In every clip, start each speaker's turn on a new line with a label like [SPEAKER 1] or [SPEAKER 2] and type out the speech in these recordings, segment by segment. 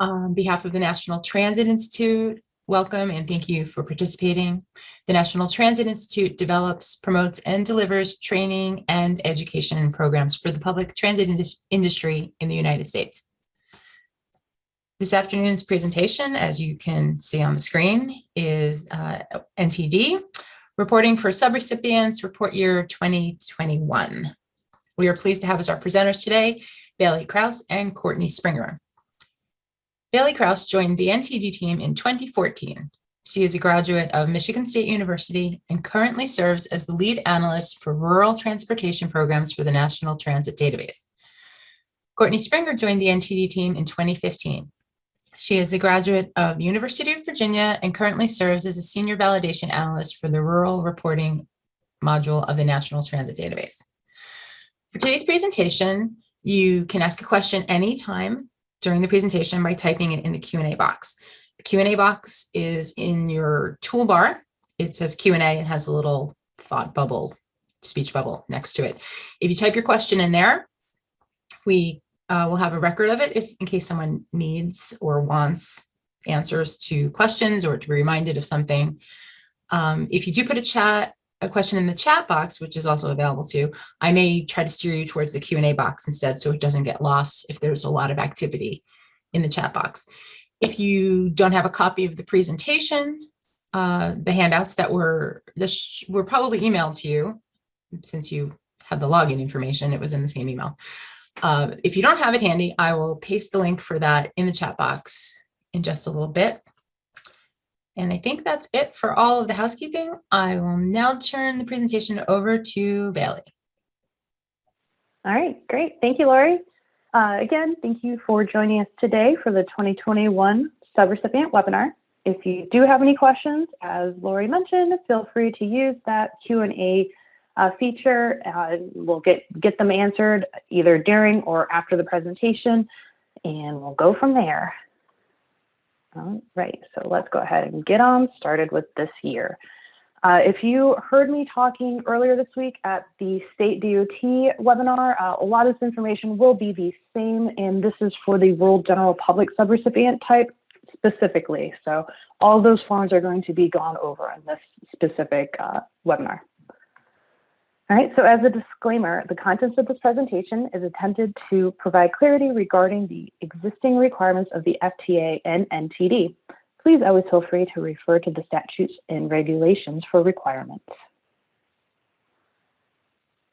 [SPEAKER 1] On behalf of the National Transit Institute, welcome and thank you for participating. The National Transit Institute develops, promotes, and delivers training and education programs for the public transit industry in the United States. This afternoon's presentation, as you can see on the screen, is NTD reporting for subrecipients report year 2021. We are pleased to have as our presenters today, Bailey Krause and Courtney Springer. Bailey Krause joined the NTD team in 2014. She is a graduate of Michigan State University and currently serves as the lead analyst for rural transportation programs for the National Transit Database. Courtney Springer joined the NTD team in 2015. She is a graduate of the University of Virginia and currently serves as a senior validation analyst for the rural reporting module of the National Transit Database. For today's presentation, you can ask a question anytime during the presentation by typing it in the Q&A box. The Q&A box is in your toolbar. It says Q&A and has a little thought bubble, speech bubble next to it. If you type your question in there, we will have a record of it in case someone needs or wants answers to questions or to be reminded of something. If you do put a question in the chat box, which is also available too, I may try to steer you towards the Q&A box instead so it doesn't get lost if there's a lot of activity in the chat box. If you don't have a copy of the presentation, the handouts that were probably emailed to you since you had the login information, it was in the same email. If you don't have it handy, I will paste the link for that in the chat box in just a little bit. And I think that's it for all of the housekeeping. I will now turn the presentation over to Bailey.
[SPEAKER 2] All right, great. Thank you, Lori. Again, thank you for joining us today for the 2021 subrecipient webinar. If you do have any questions, as Lori mentioned, feel free to use that Q&A feature. We'll get them answered either during or after the presentation, and we'll go from there. All right, so let's go ahead and get on started with this year. If you heard me talking earlier this week at the State DOT webinar, a lot of this information will be the same, and this is for the rural general public subrecipient type specifically. So all of those forms are going to be gone over in this specific webinar. All right, so as a disclaimer, the contents of this presentation is intended to provide clarity regarding the existing requirements of the FTA and NTD. Please always feel free to refer to the statutes and regulations for requirements.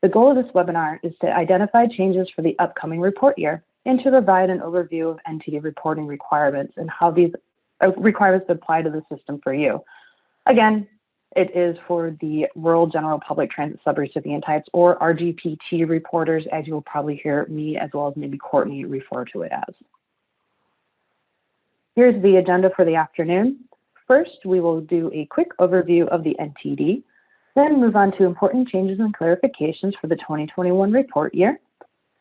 [SPEAKER 2] The goal of this webinar is to identify changes for the upcoming report year and to provide an overview of NTD reporting requirements and how these requirements apply to the system for you. Again, it is for the rural general public transit subrecipient types, or RGPT reporters, as you will probably hear me as well as maybe Courtney refer to it as. Here's the agenda for the afternoon. First, we will do a quick overview of the NTD, then move on to important changes and clarifications for the 2021 report year.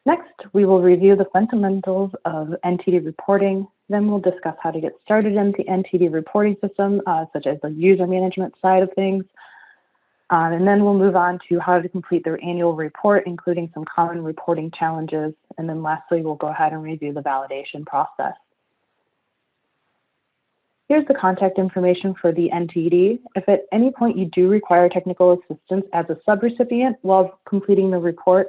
[SPEAKER 2] Next, we will review the fundamentals of NTD reporting. Then we'll discuss how to get started in the NTD reporting system, such as the user management side of things. And then we'll move on to how to complete their annual report, including some common reporting challenges. And then lastly, we'll go ahead and review the validation process. Here's the contact information for the NTD. If at any point you do require technical assistance as a subrecipient while completing the report,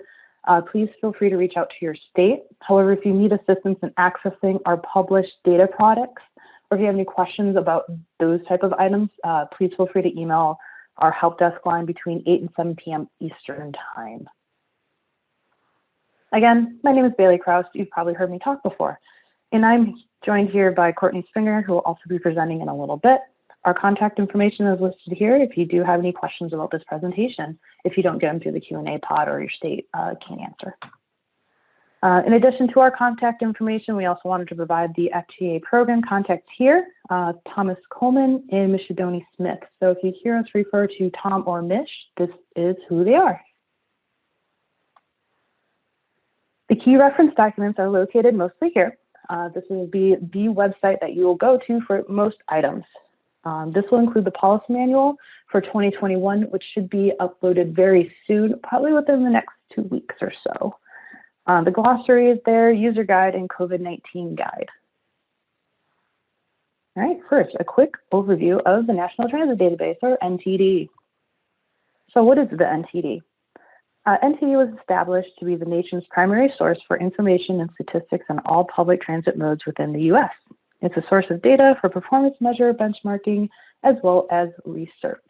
[SPEAKER 2] please feel free to reach out to your state. However, if you need assistance in accessing our published data products, or if you have any questions about those type of items, please feel free to email our help desk line between 8 and 7 p.m. Eastern time. Again, my name is Bailey Krause. You've probably heard me talk before, and I'm joined here by Courtney Springer, who will also be presenting in a little bit. Our contact information is listed here if you do have any questions about this presentation, if you don't get them through the Q&A pod or your state can't answer. In addition to our contact information, we also wanted to provide the FTA program contacts here, Thomas Coleman and Mishidoni Smith. So if you hear us refer to Tom or Mish, this is who they are. The key reference documents are located mostly here. This will be the website that you will go to for most items. This will include the policy manual for 2021, which should be uploaded very soon, probably within the next 2 weeks or so. The glossary is there, user guide, and COVID-19 guide. All right, first, a quick overview of the National Transit Database, or NTD. So what is the NTD? NTD was established to be the nation's primary source for information and statistics on all public transit modes within the U.S. It's a source of data for performance measure, benchmarking, as well as research.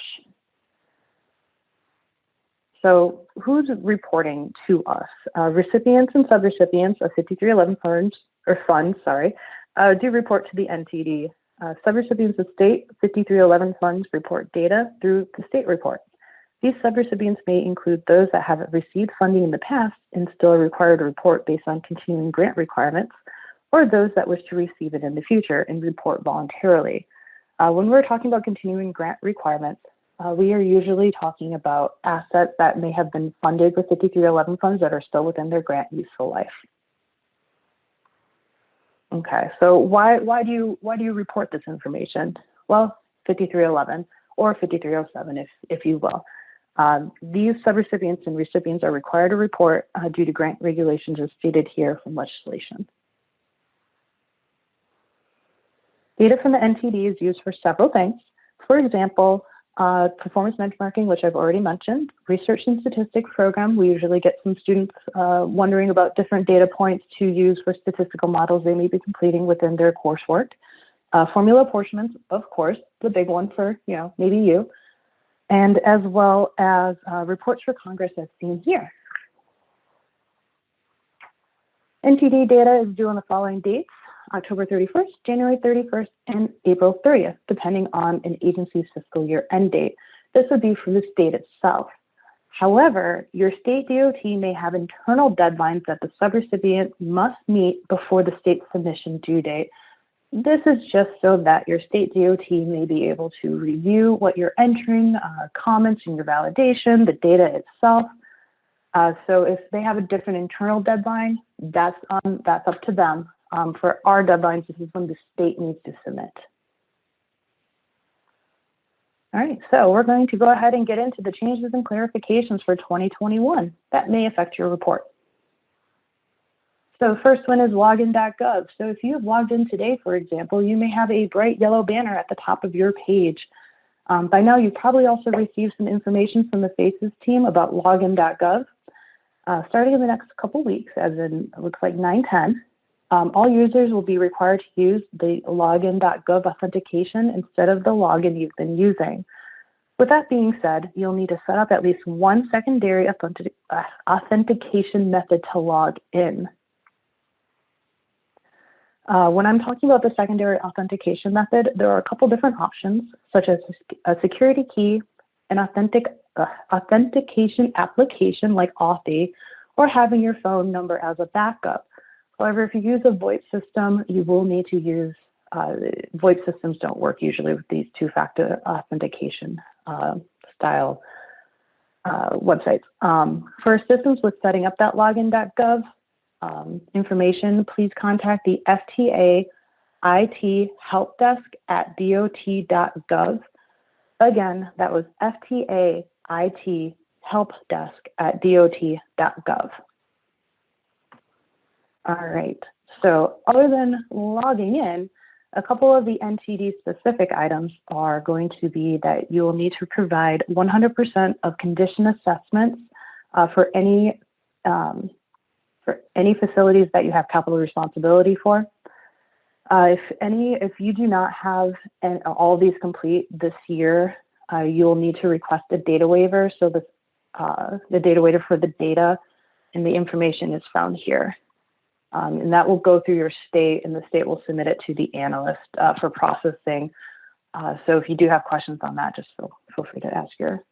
[SPEAKER 2] So who's reporting to us? Recipients and subrecipients of 5311 funds, do report to the NTD. Subrecipients of state 5311 funds report data through the state report. These subrecipients may include those that have received funding in the past and still are required to report based on continuing grant requirements, or those that wish to receive it in the future and report voluntarily. When we're talking about continuing grant requirements, we are usually talking about assets that may have been funded with 5311 funds that are still within their grant useful life. Okay, so why do you report this information? Well, 5311 or 5307, if you will. These subrecipients and recipients are required to report due to grant regulations as stated here from legislation. Data from the NTD is used for several things. For example, performance benchmarking, which I've already mentioned, research and statistics program. We usually get some students wondering about different data points to use for statistical models they may be completing within their coursework. Formula apportionments, of course, the big one for, maybe you, and as well as reports for Congress as seen here. NTD data is due on the following dates: October 31st, January 31st, and April 30th, depending on an agency's fiscal year end date. This would be for the state itself. However, your state DOT may have internal deadlines that the subrecipient must meet before the state submission due date. This is just so that your state DOT may be able to review what you're entering, comments in your validation, the data itself. So if they have a different internal deadline, that's up to them. For our deadlines, this is when the state needs to submit. All right, so we're going to go ahead and get into the changes and clarifications for 2021 that may affect your report. So first one is login.gov. So if you have logged in today, for example, you may have a bright yellow banner at the top of your page. By now, you probably also received some information from the FACES team about login.gov. Starting in the next couple weeks, as in it looks like 9/10, all users will be required to use the login.gov authentication instead of the login you've been using. With that being said, you'll need to set up at least one secondary authentication method to log in. When I'm talking about the secondary authentication method, there are a couple different options, such as a security key, an authentication application like Authy, or having your phone number as a backup. However, if you use a VoIP system, you will need to use, VoIP systems don't work usually with these two-factor authentication style websites. For assistance with setting up that login.gov information, please contact the FTA IT help desk at dot.gov. Again, that was FTA IT help desk at dot.gov. All right, so other than logging in, a couple of the NTD specific items are going to be that you will need to provide 100% of condition assessments for any facilities that you have capital responsibility for. If you do not have all of these complete this year, you'll need to request a data waiver. So the data waiver for the data and the information is found here. And that will go through your state, and the state will submit it to the analyst for processing. So if you do have questions on that, just feel free to ask your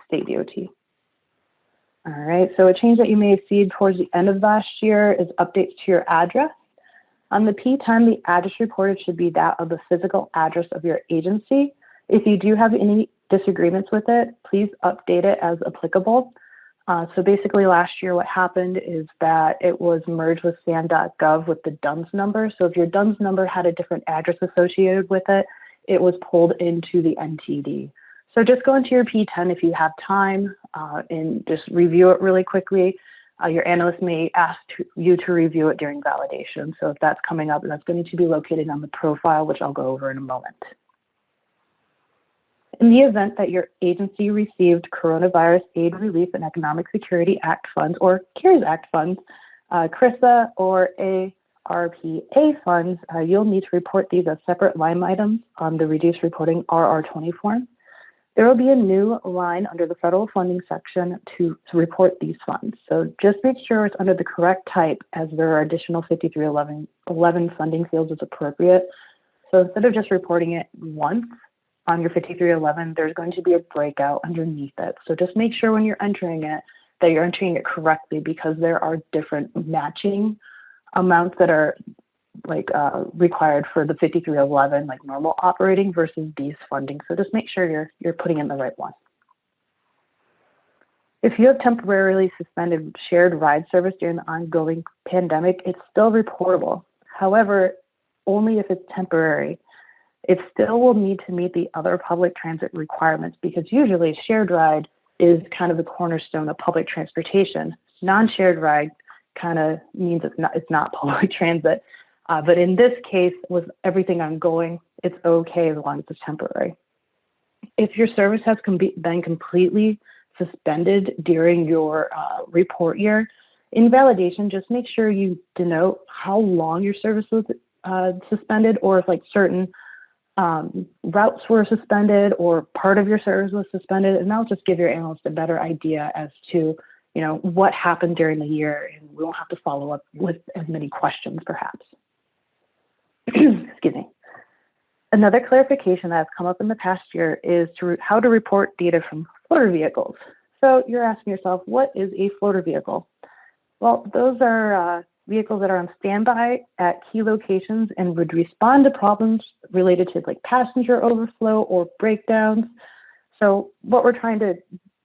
[SPEAKER 2] state DOT. All right, so a change that you may have seen towards the end of last year is updates to your address. On the P10, the address reported should be that of the physical address of your agency. If you do have any disagreements with it, please update it as applicable. So basically last year what happened is that it was merged with SAN.gov with the DUNS number. So if your DUNS number had a different address associated with it, it was pulled into the NTD. So just go into your P10 if you have time and just review it really quickly. your analyst may ask you to review it during validation. So if that's coming up, that's going to be located on the profile, which I'll go over in a moment. In the event that your agency received Coronavirus Aid, Relief, and Economic Security Act funds or CARES Act funds, CRISA or ARPA funds, you'll need to report these as separate line items on the Reduced Reporting RR20 form. There will be a new line under the federal funding section to report these funds. So just make sure it's under the correct type, as there are additional 5311 funding fields as appropriate. So instead of just reporting it once on your 5311, there's going to be a breakout underneath it. So just make sure when you're entering it that you're entering it correctly, because there are different matching amounts that are required for the 5311, like normal operating versus these funding. So just make sure you're putting in the right one. If you have temporarily suspended shared ride service during the ongoing pandemic, it's still reportable. However, only if it's temporary. It still will need to meet the other public transit requirements, because usually shared ride is kind of the cornerstone of public transportation. Non-shared ride kind of means it's not public transit. But in this case, with everything ongoing, it's okay as long as it's temporary. If your service has been completely suspended during your report year, in validation, just make sure you denote how long your service was suspended, or if certain routes were suspended or part of your service was suspended, and that'll just give your analyst a better idea as to what happened during the year, and we won't have to follow up with as many questions perhaps. Excuse me. Another clarification that has come up in the past year is how to report data from floater vehicles. So you're asking yourself, what is a floater vehicle? Well, those are vehicles that are on standby at key locations and would respond to problems related to passenger overflow or breakdowns. So what we're trying to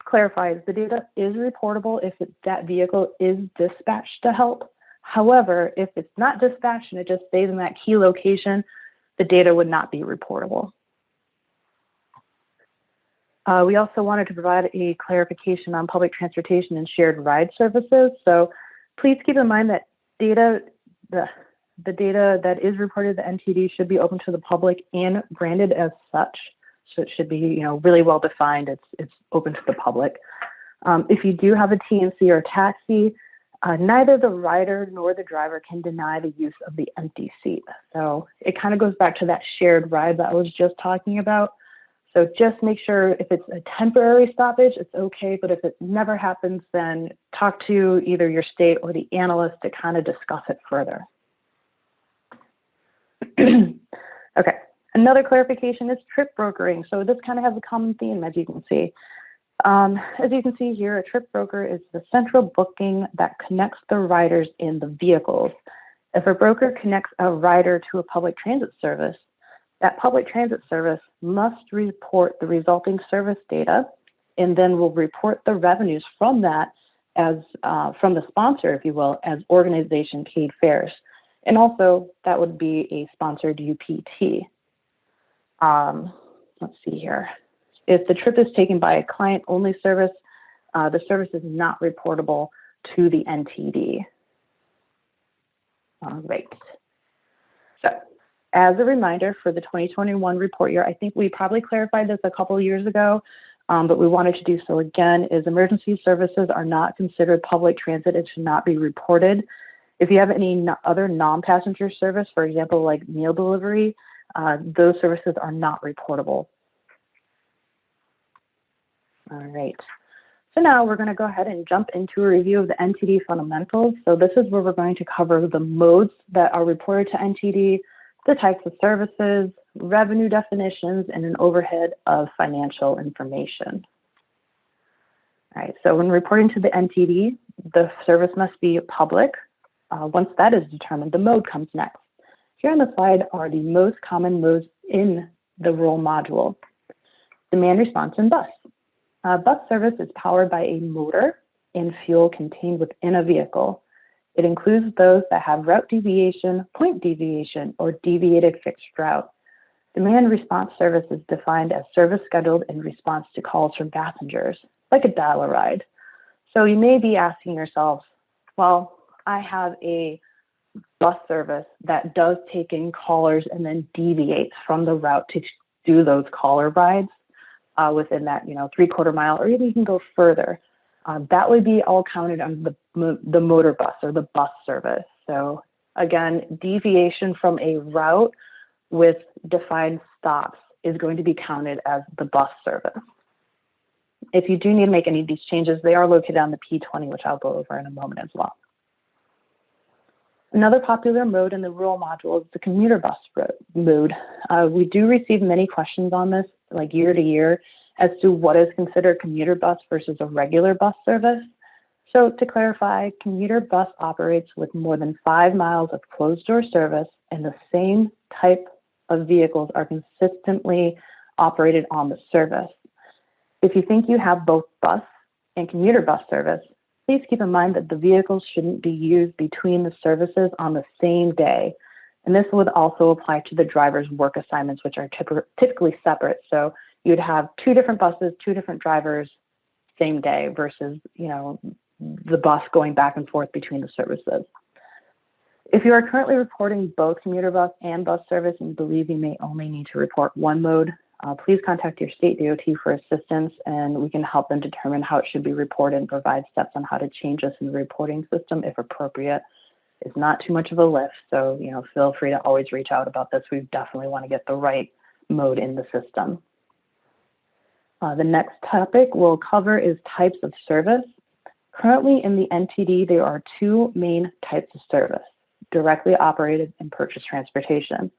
[SPEAKER 2] clarify is the data is reportable if that vehicle is dispatched to help. However, if it's not dispatched and it just stays in that key location, the data would not be reportable. We also wanted to provide a clarification on public transportation and shared ride services. So please keep in mind that the data that is reported to NTD should be open to the public and branded as such. So it should be, really well defined. It's open to the public. If you do have a TNC or taxi, neither the rider nor the driver can deny the use of the empty seat. So it kind of goes back to that shared ride that I was just talking about. So just make sure if it's a temporary stoppage, it's okay. But if it never happens, then talk to either your state or the analyst to kind of discuss it further. Okay. Another clarification is trip brokering. So this kind of has a common theme, as you can see. As you can see here, a trip broker is the central booking that connects the riders in the vehicles. If a broker connects a rider to a public transit service, that public transit service must report the resulting service data, and then will report the revenues from that as from the sponsor, if you will, as organization paid fares. And also that would be a sponsored UPT. Let's see here. If the trip is taken by a client-only service, the service is not reportable to the NTD. All right. So as a reminder for the 2021 report year, I think we probably clarified this a couple of years ago, but we wanted to do so again, is emergency services are not considered public transit and should not be reported. If you have any other non-passenger service, for example, like meal delivery, those services are not reportable. All right. So now we're going to go ahead and jump into a review of the NTD Fundamentals. So this is where we're going to cover the modes that are reported to NTD, the types of services, revenue definitions, and an overhead of financial information. All right, so when reporting to the NTD, the service must be public. Once that is determined, the mode comes next. Here on the slide are the most common modes in the role module. Demand response and bus. Bus service is powered by a motor and fuel contained within a vehicle. It includes those that have route deviation, point deviation, or deviated fixed route. Demand response service is defined as service scheduled in response to calls from passengers, like a dial-a-ride. So you may be asking yourself, well, I have a bus service that does take in callers and then deviates from the route to do those caller rides within that, 3/4 mile, or even you can go further. That would be all counted under the motor bus or the bus service. So again, deviation from a route with defined stops is going to be counted as the bus service. If you do need to make any of these changes, they are located on the P20, which I'll go over in a moment as well. Another popular mode in the rural module is the commuter bus mode. We do receive many questions on this, like year to year, as to what is considered commuter bus versus a regular bus service. So to clarify, commuter bus operates with more than 5 miles of closed door service, and the same type of vehicles are consistently operated on the service. If you think you have both bus and commuter bus service, please keep in mind that the vehicles shouldn't be used between the services on the same day. And this would also apply to the driver's work assignments, which are typically separate. So you'd have 2 different buses, 2 different drivers, same day versus, the bus going back and forth between the services. If you are currently reporting both commuter bus and bus service and believe you may only need to report one mode, please contact your state DOT for assistance, and we can help them determine how it should be reported and provide steps on how to change this in the reporting system if appropriate. It's not too much of a lift, so feel free to always reach out about this. We definitely want to get the right mode in the system. The next topic we'll cover is types of service. Currently in the NTD, there are 2 main types of service: directly operated and purchased transportation.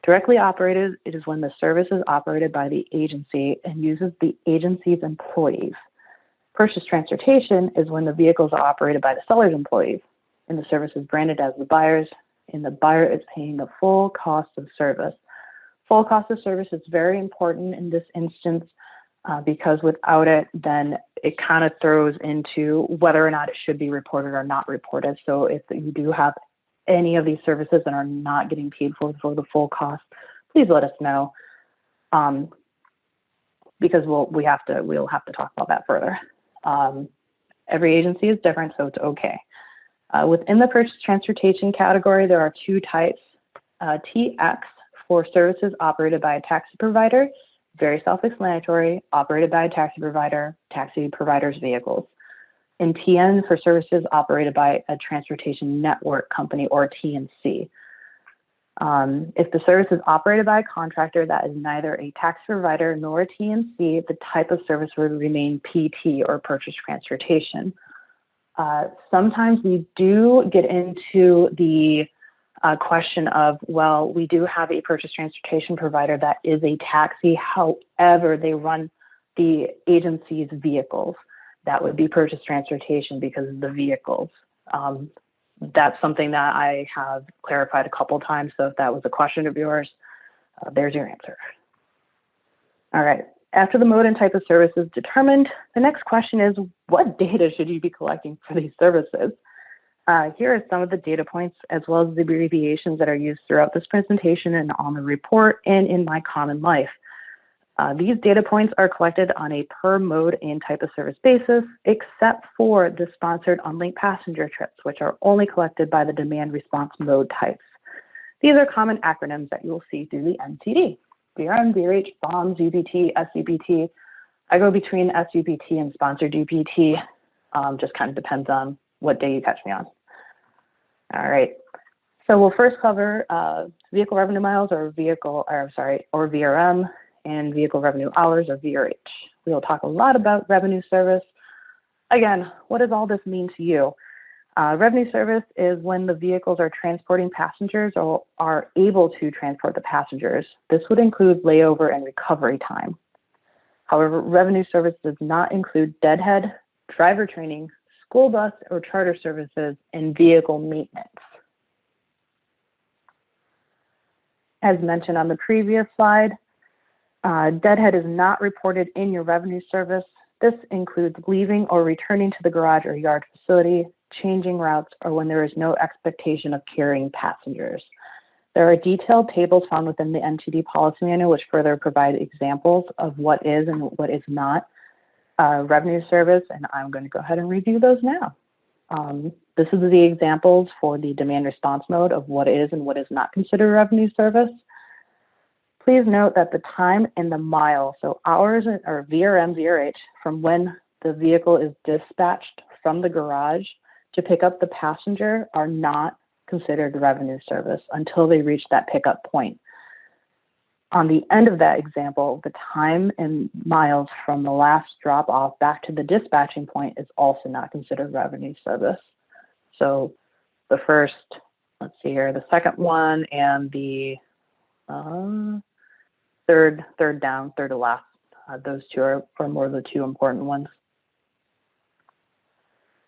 [SPEAKER 2] Directly operated, it is when the service is operated by the agency and uses the agency's employees. Purchased transportation is when the vehicles are operated by the seller's employees and the service is branded as the buyer's, and the buyer is paying the full cost of service. Full cost of service is very important in this instance because without it, then it kind of throws into whether or not it should be reported or not reported. So if you do have any of these services that are not getting paid for the full cost, please let us know, because we'll have to talk about that further. Every agency is different, so it's okay. Within the purchased transportation category, there are 2 types: TX for services operated by a taxi provider, very self-explanatory, operated by a taxi provider's vehicles. And TN for services operated by a transportation network company, or TNC. If the service is operated by a contractor that is neither a taxi provider nor a TNC, the type of service would remain PT, or purchased transportation. Sometimes we do get into the question of, well, we do have a purchased transportation provider that is a taxi, however, they run the agency's vehicles. That would be purchased transportation because of the vehicles. That's something that I have clarified a couple times, so if that was a question of yours, there's your answer. All right, after the mode and type of service is determined, the next question is, what data should you be collecting for these services? Here are some of the data points, as well as the abbreviations that are used throughout this presentation and on the report and in my common life. These data points are collected on a per mode and type of service basis, except for the sponsored Unlinked passenger trips, which are only collected by the demand response mode types. These are common acronyms that you will see through the NTD: VRM, VRH, BOM, ZBT, SUBT. I go between SUBT and sponsored UPT, just kind of depends on what day you catch me on. All right, so we'll first cover vehicle revenue miles, or VRM, and vehicle revenue hours, or VRH. We will talk a lot about revenue service. Again, what does all this mean to you? Revenue service is when the vehicles are transporting passengers or are able to transport the passengers. This would include layover and recovery time. However, revenue service does not include deadhead, driver training, school bus or charter services, and vehicle maintenance. As mentioned on the previous slide, deadhead is not reported in your revenue service. This includes leaving or returning to the garage or yard facility, changing routes, or when there is no expectation of carrying passengers. There are detailed tables found within the NTD policy manual which further provide examples of what is and what is not revenue service, and I'm going to go ahead and review those now. This is the examples for the demand response mode of what is and what is not considered revenue service. Please note that the time and the mile, so hours or VRM, VRH, from when the vehicle is dispatched from the garage to pick up the passenger are not considered revenue service until they reach that pickup point. On the end of that example, the time and miles from the last drop off back to the dispatching point is also not considered revenue service. So the first, let's see here, the second one and the third to last, those two are more of the two important ones.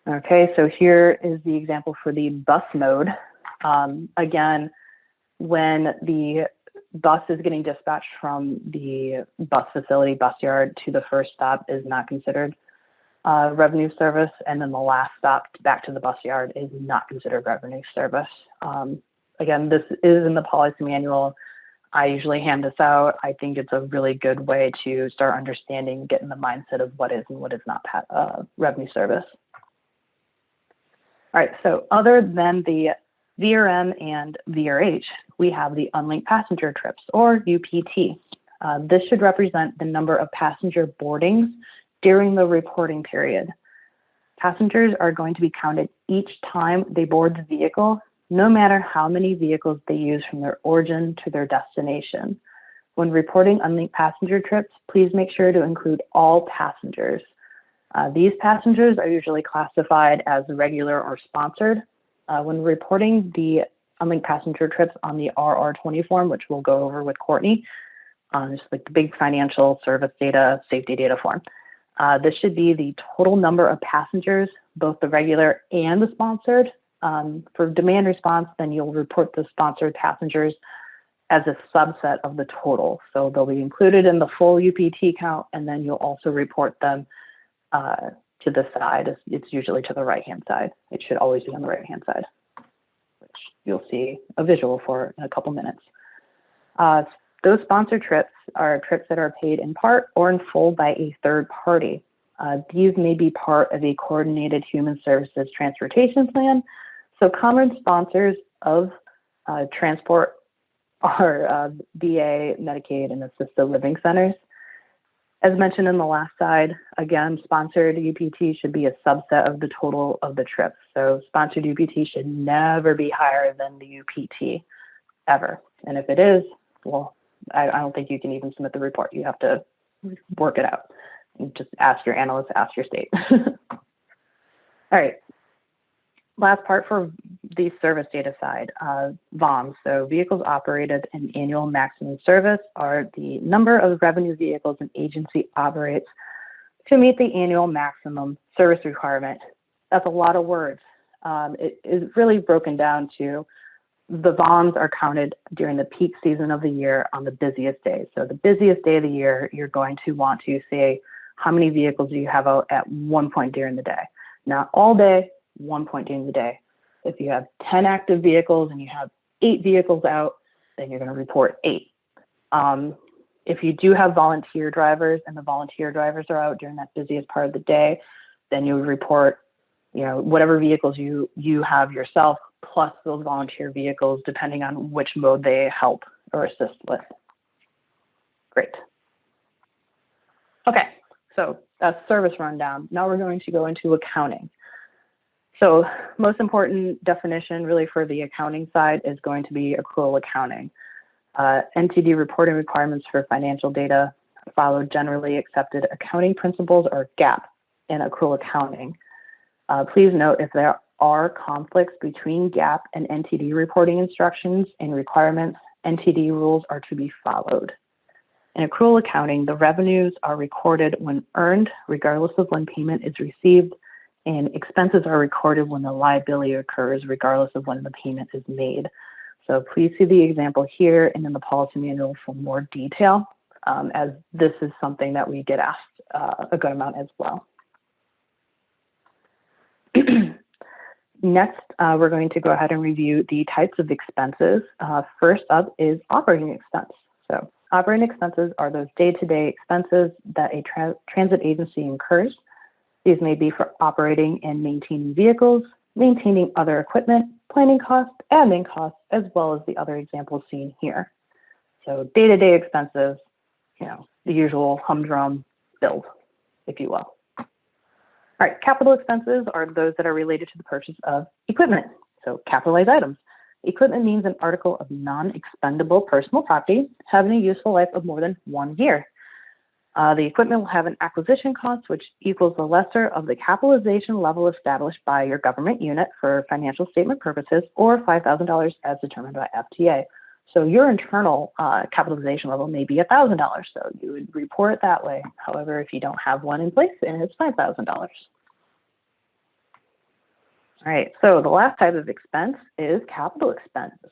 [SPEAKER 2] Okay, so here is the example for the bus mode. Again, when the bus is getting dispatched from the bus facility, bus yard to the first stop is not considered revenue service. And then the last stop back to the bus yard is not considered revenue service. Again, this is in the policy manual. I usually hand this out. I think it's a really good way to start understanding, get in the mindset of what is and what is not revenue service. All right, so other than the VRM and VRH, we have the unlinked passenger trips, or UPT. This should represent the number of passenger boardings during the reporting period. Passengers are going to be counted each time they board the vehicle, no matter how many vehicles they use from their origin to their destination. When reporting unlinked passenger trips, please make sure to include all passengers. These passengers are usually classified as regular or sponsored. When reporting the unlinked passenger trips on the RR20 form, which we'll go over with Courtney, just like the big financial service data, safety data form. This should be the total number of passengers, both the regular and the sponsored. For demand response, then you'll report the sponsored passengers as a subset of the total. So they'll be included in the full UPT count, and then you'll also report them to the side. It's usually to the right-hand side. It should always be on the right-hand side, which you'll see a visual for in a couple minutes. Those sponsored trips are trips that are paid in part or in full by a third party. These may be part of a coordinated human services transportation plan. So common sponsors of transport are VA, Medicaid, and assisted living centers. As mentioned in the last slide, again, sponsored UPT should be a subset of the total of the trips. So sponsored UPT should never be higher than the UPT, ever. And if it is, well, I don't think you can even submit the report. You have to work it out. You just ask your analyst, ask your state. All right. Last part for the service data side, VOMs. So vehicles operated in annual maximum service are the number of revenue vehicles an agency operates to meet the annual maximum service requirement. That's a lot of words. It is really broken down to the VOMs are counted during the peak season of the year on the busiest days. So the busiest day of the year, you're going to want to say how many vehicles do you have out at one point during the day. Not all day, one point during the day. If you have 10 active vehicles and you have 8 vehicles out, then you're going to report 8. If you do have volunteer drivers and the volunteer drivers are out during that busiest part of the day, then you would report, whatever vehicles you have yourself plus those volunteer vehicles, depending on which mode they help or assist with. Great. Okay, so that's service rundown. Now we're going to go into accounting. So most important definition really for the accounting side is going to be accrual accounting. NTD reporting requirements for financial data follow generally accepted accounting principles, or GAAP, in accrual accounting. Please note if there are conflicts between GAAP and NTD reporting instructions and requirements, NTD rules are to be followed. In accrual accounting, the revenues are recorded when earned, regardless of when payment is received, and expenses are recorded when the liability occurs, regardless of when the payment is made. So please see the example here and in the policy manual for more detail, as this is something that we get asked a good amount as well. Next, we're going to go ahead and review the types of expenses. First up is operating expense. So operating expenses are those day-to-day expenses that a transit agency incurs. These may be for operating and maintaining vehicles, maintaining other equipment, planning costs, admin costs, as well as the other examples seen here. So day-to-day expenses, the usual humdrum build, if you will. All right, capital expenses are those that are related to the purchase of equipment, so capitalized items. Equipment means an article of non-expendable personal property having a useful life of more than 1 year. The equipment will have an acquisition cost, which equals the lesser of the capitalization level established by your government unit for financial statement purposes, or $5,000 as determined by FTA. So your internal capitalization level may be $1,000, so you would report it that way. However, if you don't have one in place, then it's $5,000. All right, so the last type of expense is capital expenses.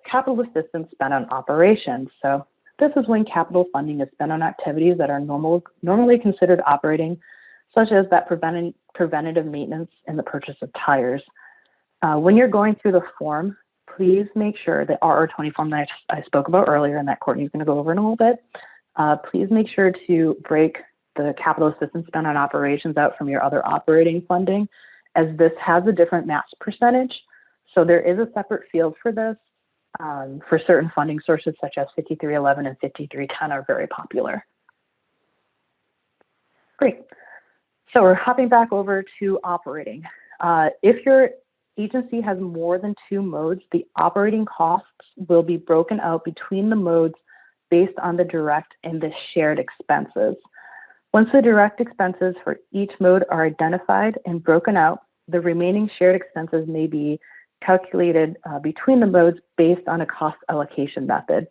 [SPEAKER 2] Capital assistance spent on operations. So this is when capital funding is spent on activities that are normally considered operating, such as that preventative maintenance and the purchase of tires. When you're going through the form, please make sure the RR20 form that I spoke about earlier and that Courtney's going to go over in a little bit, please make sure to break the capital assistance spent on operations out from your other operating funding, as this has a different match percentage. So there is a separate field for this. For certain funding sources such as 5311 and 5310 are very popular. Great. So we're hopping back over to operating. If your agency has more than 2 modes, the operating costs will be broken out between the modes based on the direct and the shared expenses. Once the direct expenses for each mode are identified and broken out, the remaining shared expenses may be calculated between the modes based on a cost allocation method.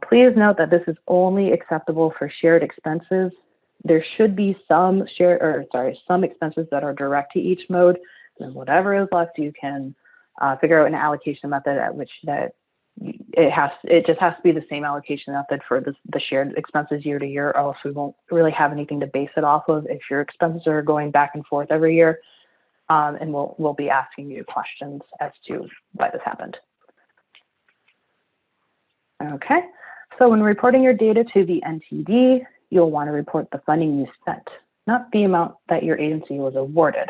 [SPEAKER 2] Please note that this is only acceptable for shared expenses. There should be some expenses that are direct to each mode, and whatever is left, you can figure out an allocation method at which it just has to be the same allocation method for the shared expenses year to year, or else we won't really have anything to base it off of if your expenses are going back and forth every year. And we'll be asking you questions as to why this happened. Okay, so when reporting your data to the NTD, you'll want to report the funding you spent, not the amount that your agency was awarded.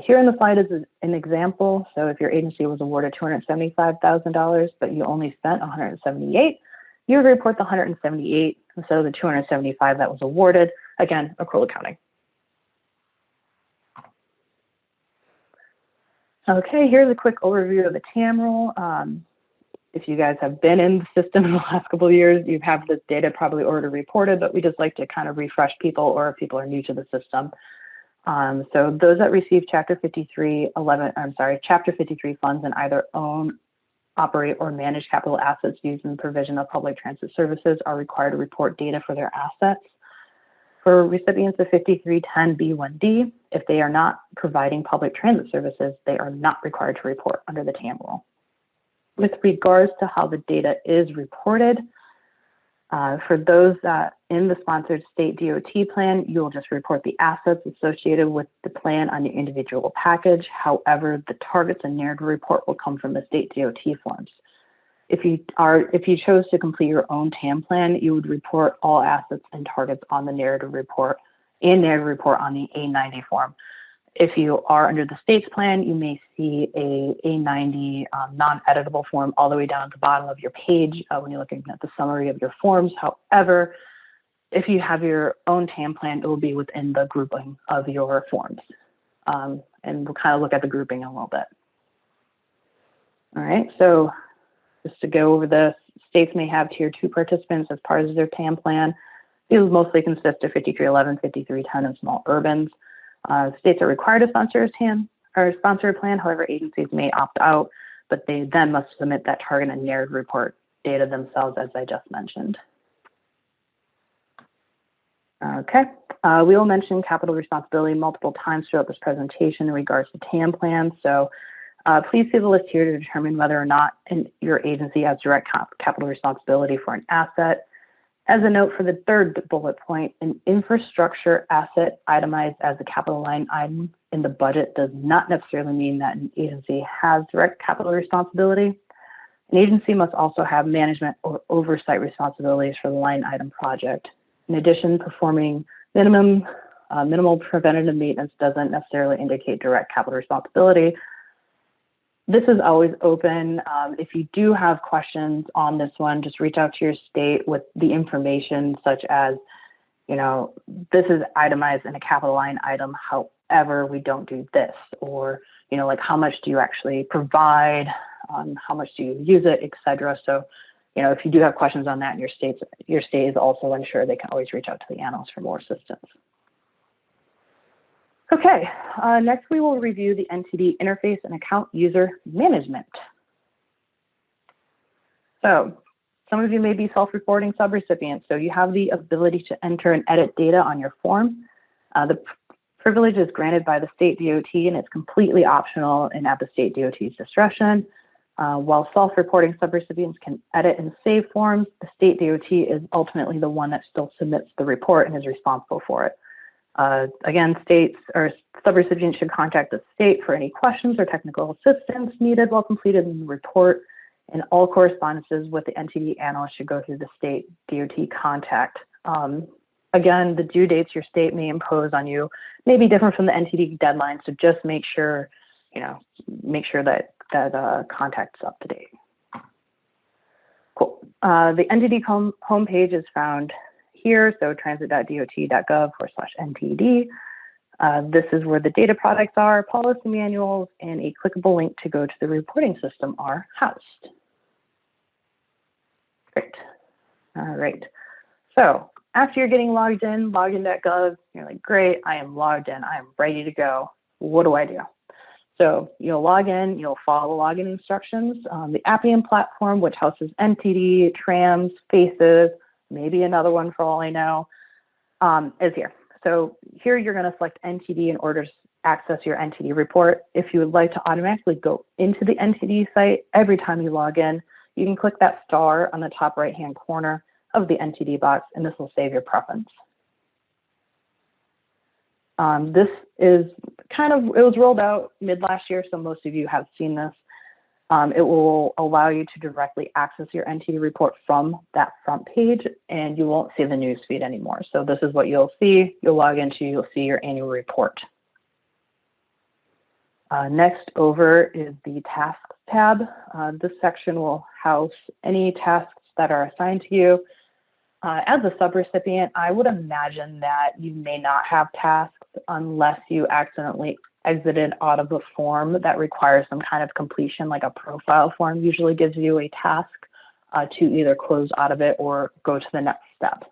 [SPEAKER 2] Here in the slide is an example. So if your agency was awarded $275,000, but you only spent $178, you would report the $178 instead of the $275 that was awarded. Again, accrual accounting. Okay, here's a quick overview of the TAM rule. If you guys have been in the system in the last couple of years, you have this data probably already reported, but we just like to kind of refresh people, or if people are new to the system. So those that receive Chapter 53 funds and either own, operate, or manage capital assets used in the provision of public transit services are required to report data for their assets. For recipients of 5310B1D, if they are not providing public transit services, they are not required to report under the TAM rule. With regards to how the data is reported, for those in the sponsored state DOT plan, you will just report the assets associated with the plan on your individual package. However, the targets and narrative report will come from the state DOT forms. If you chose to complete your own TAM plan, you would report all assets and targets on the narrative report and narrative report on the A90 form. If you are under the state's plan, you may see a A90 non-editable form all the way down at the bottom of your page when you're looking at the summary of your forms. However, if you have your own TAM plan, it will be within the grouping of your forms. And we'll kind of look at the grouping in a little bit. All right, so just to go over this, states may have Tier 2 participants as part of their TAM plan. These mostly consist of 5311, 5310, and small urbans. States are required to sponsor a TAM or sponsor a plan. However, agencies may opt out, but they then must submit that target and narrative report data themselves, as I just mentioned. Okay, we will mention capital responsibility multiple times throughout this presentation in regards to TAM plans. So please see the list here to determine whether or not your agency has direct capital responsibility for an asset. As a note for the third bullet point, an infrastructure asset itemized as a capital line item in the budget does not necessarily mean that an agency has direct capital responsibility. An agency must also have management or oversight responsibilities for the line item project. In addition, performing minimum Minimal preventative maintenance doesn't necessarily indicate direct capital responsibility. This is always open. If you do have questions on this one, just reach out to your state with the information such as, you know, this is itemized in a capital line item, however, we don't do this, or, you know, like how much do you actually provide, how much do you use it, etc. So, you know, if you do have questions on that, and your state is also unsure, they can always reach out to the analyst for more assistance. Okay, next we will review the NTD interface and account user management. So some of you may be self-reporting subrecipients, so you have the ability to enter and edit data on your form. The privilege is granted by the state DOT and it's completely optional and at the state DOT's discretion. While self-reporting subrecipients can edit and save forms, the state DOT is ultimately the one that still submits the report and is responsible for it. Again, states or subrecipients should contact the state for any questions or technical assistance needed while completing the report, and all correspondences with the NTD analyst should go through the state DOT contact. Again, the due dates your state may impose on you may be different from the NTD deadline, so just make sure, you know, that contact's up to date. Cool. The NTD homepage is found here, so transit.dot.gov/NTD. This is where the data products are, policy manuals, and a clickable link to go to the reporting system are housed. Great. All right. So after you're getting logged in, login.gov, you're like, great, I am logged in. I am ready to go. What do I do? So you'll log in, you'll follow the login instructions. The Appian platform, which houses NTD, trams, faces, maybe another one for all I know, is here. So here you're going to select NTD in order to access your NTD report. If you would like to automatically go into the NTD site every time you log in, you can click that star on the top right-hand corner of the NTD box, and this will save your preference. This is it was rolled out mid last year, so most of you have seen this. It will allow you to directly access your NTD report from that front page, and you won't see the news feed anymore. So this is what you'll see. You'll log into, you'll see your annual report. Next over is the tasks tab. This section will house any tasks that are assigned to you. As a subrecipient, I would imagine that you may not have tasks unless you accidentally exited out of a form that requires some kind of completion, like a profile form usually gives you a task to either close out of it or go to the next step.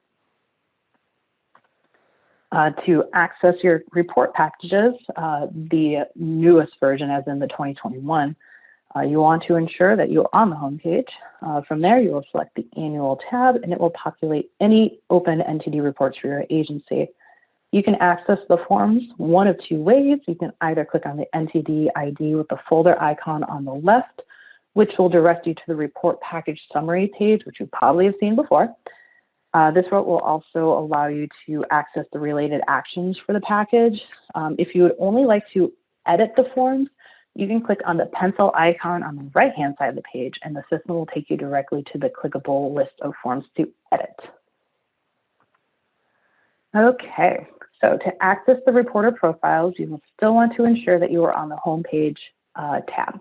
[SPEAKER 2] To access your report packages, the newest version, as in the 2021, you want to ensure that you're on the home page. From there, you will select the annual tab, and it will populate any open NTD reports for your agency. You can access the forms one of two ways. You can either click on the NTD ID with the folder icon on the left, which will direct you to the report package summary page, which you probably have seen before. This route will also allow you to access the related actions for the package. If you would only like to edit the forms, you can click on the pencil icon on the right-hand side of the page, and the system will take you directly to the clickable list of forms to edit. Okay, so to access the reporter profiles, you will still want to ensure that you are on the home page tab.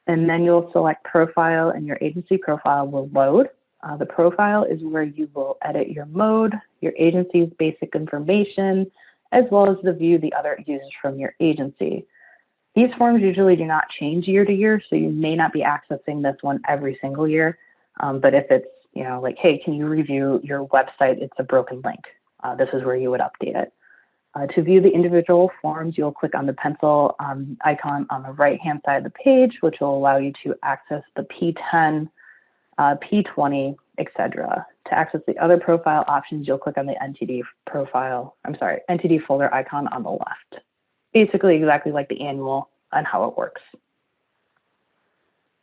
[SPEAKER 2] And then you'll select profile, and your agency profile will load. The profile is where you will edit your mode, your agency's basic information, as well as the view the other users from your agency. These forms usually do not change year to year, so you may not be accessing this one every single year. But if it's, you know, like, hey, can you review your website? It's a broken link. This is where you would update it. To view the individual forms, you'll click on the pencil icon on the right-hand side of the page, which will allow you to access the P10, P20, etc. To access the other profile options, you'll click on the NTD NTD folder icon on the left. Basically exactly like the annual and how it works.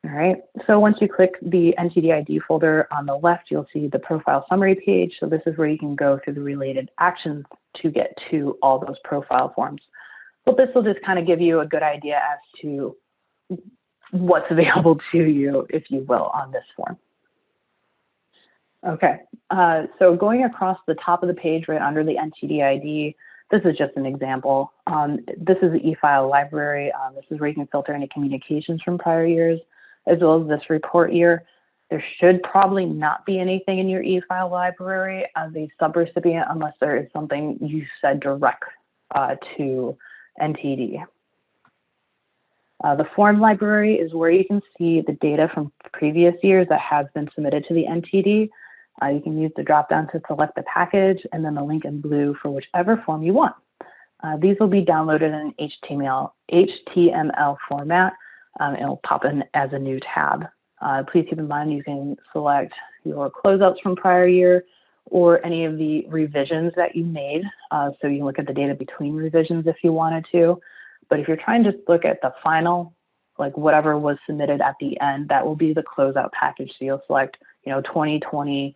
[SPEAKER 2] All right, so once you click the NTD ID folder on the left, you'll see the profile summary page. So this is where you can go through the related actions to get to all those profile forms. But this will just kind of give you a good idea as to what's available to you, if you will, on this form. Okay, so going across the top of the page right under the NTD ID, this is just an example. This is the Efile Library. This is where you can filter any communications from prior years, as well as this report year. There should probably not be anything in your Efile Library as a subrecipient unless there is something you said direct to NTD. The form library is where you can see the data from previous years that has been submitted to the NTD. You can use the drop-down to select the package and then the link in blue for whichever form you want. These will be downloaded in an HTML format. It'll pop in as a new tab. Please keep in mind you can select your closeouts from prior year or any of the revisions that you made. So you can look at the data between revisions if you wanted to. But if you're trying to look at the final, like whatever was submitted at the end, that will be the closeout package. So you'll select, 2020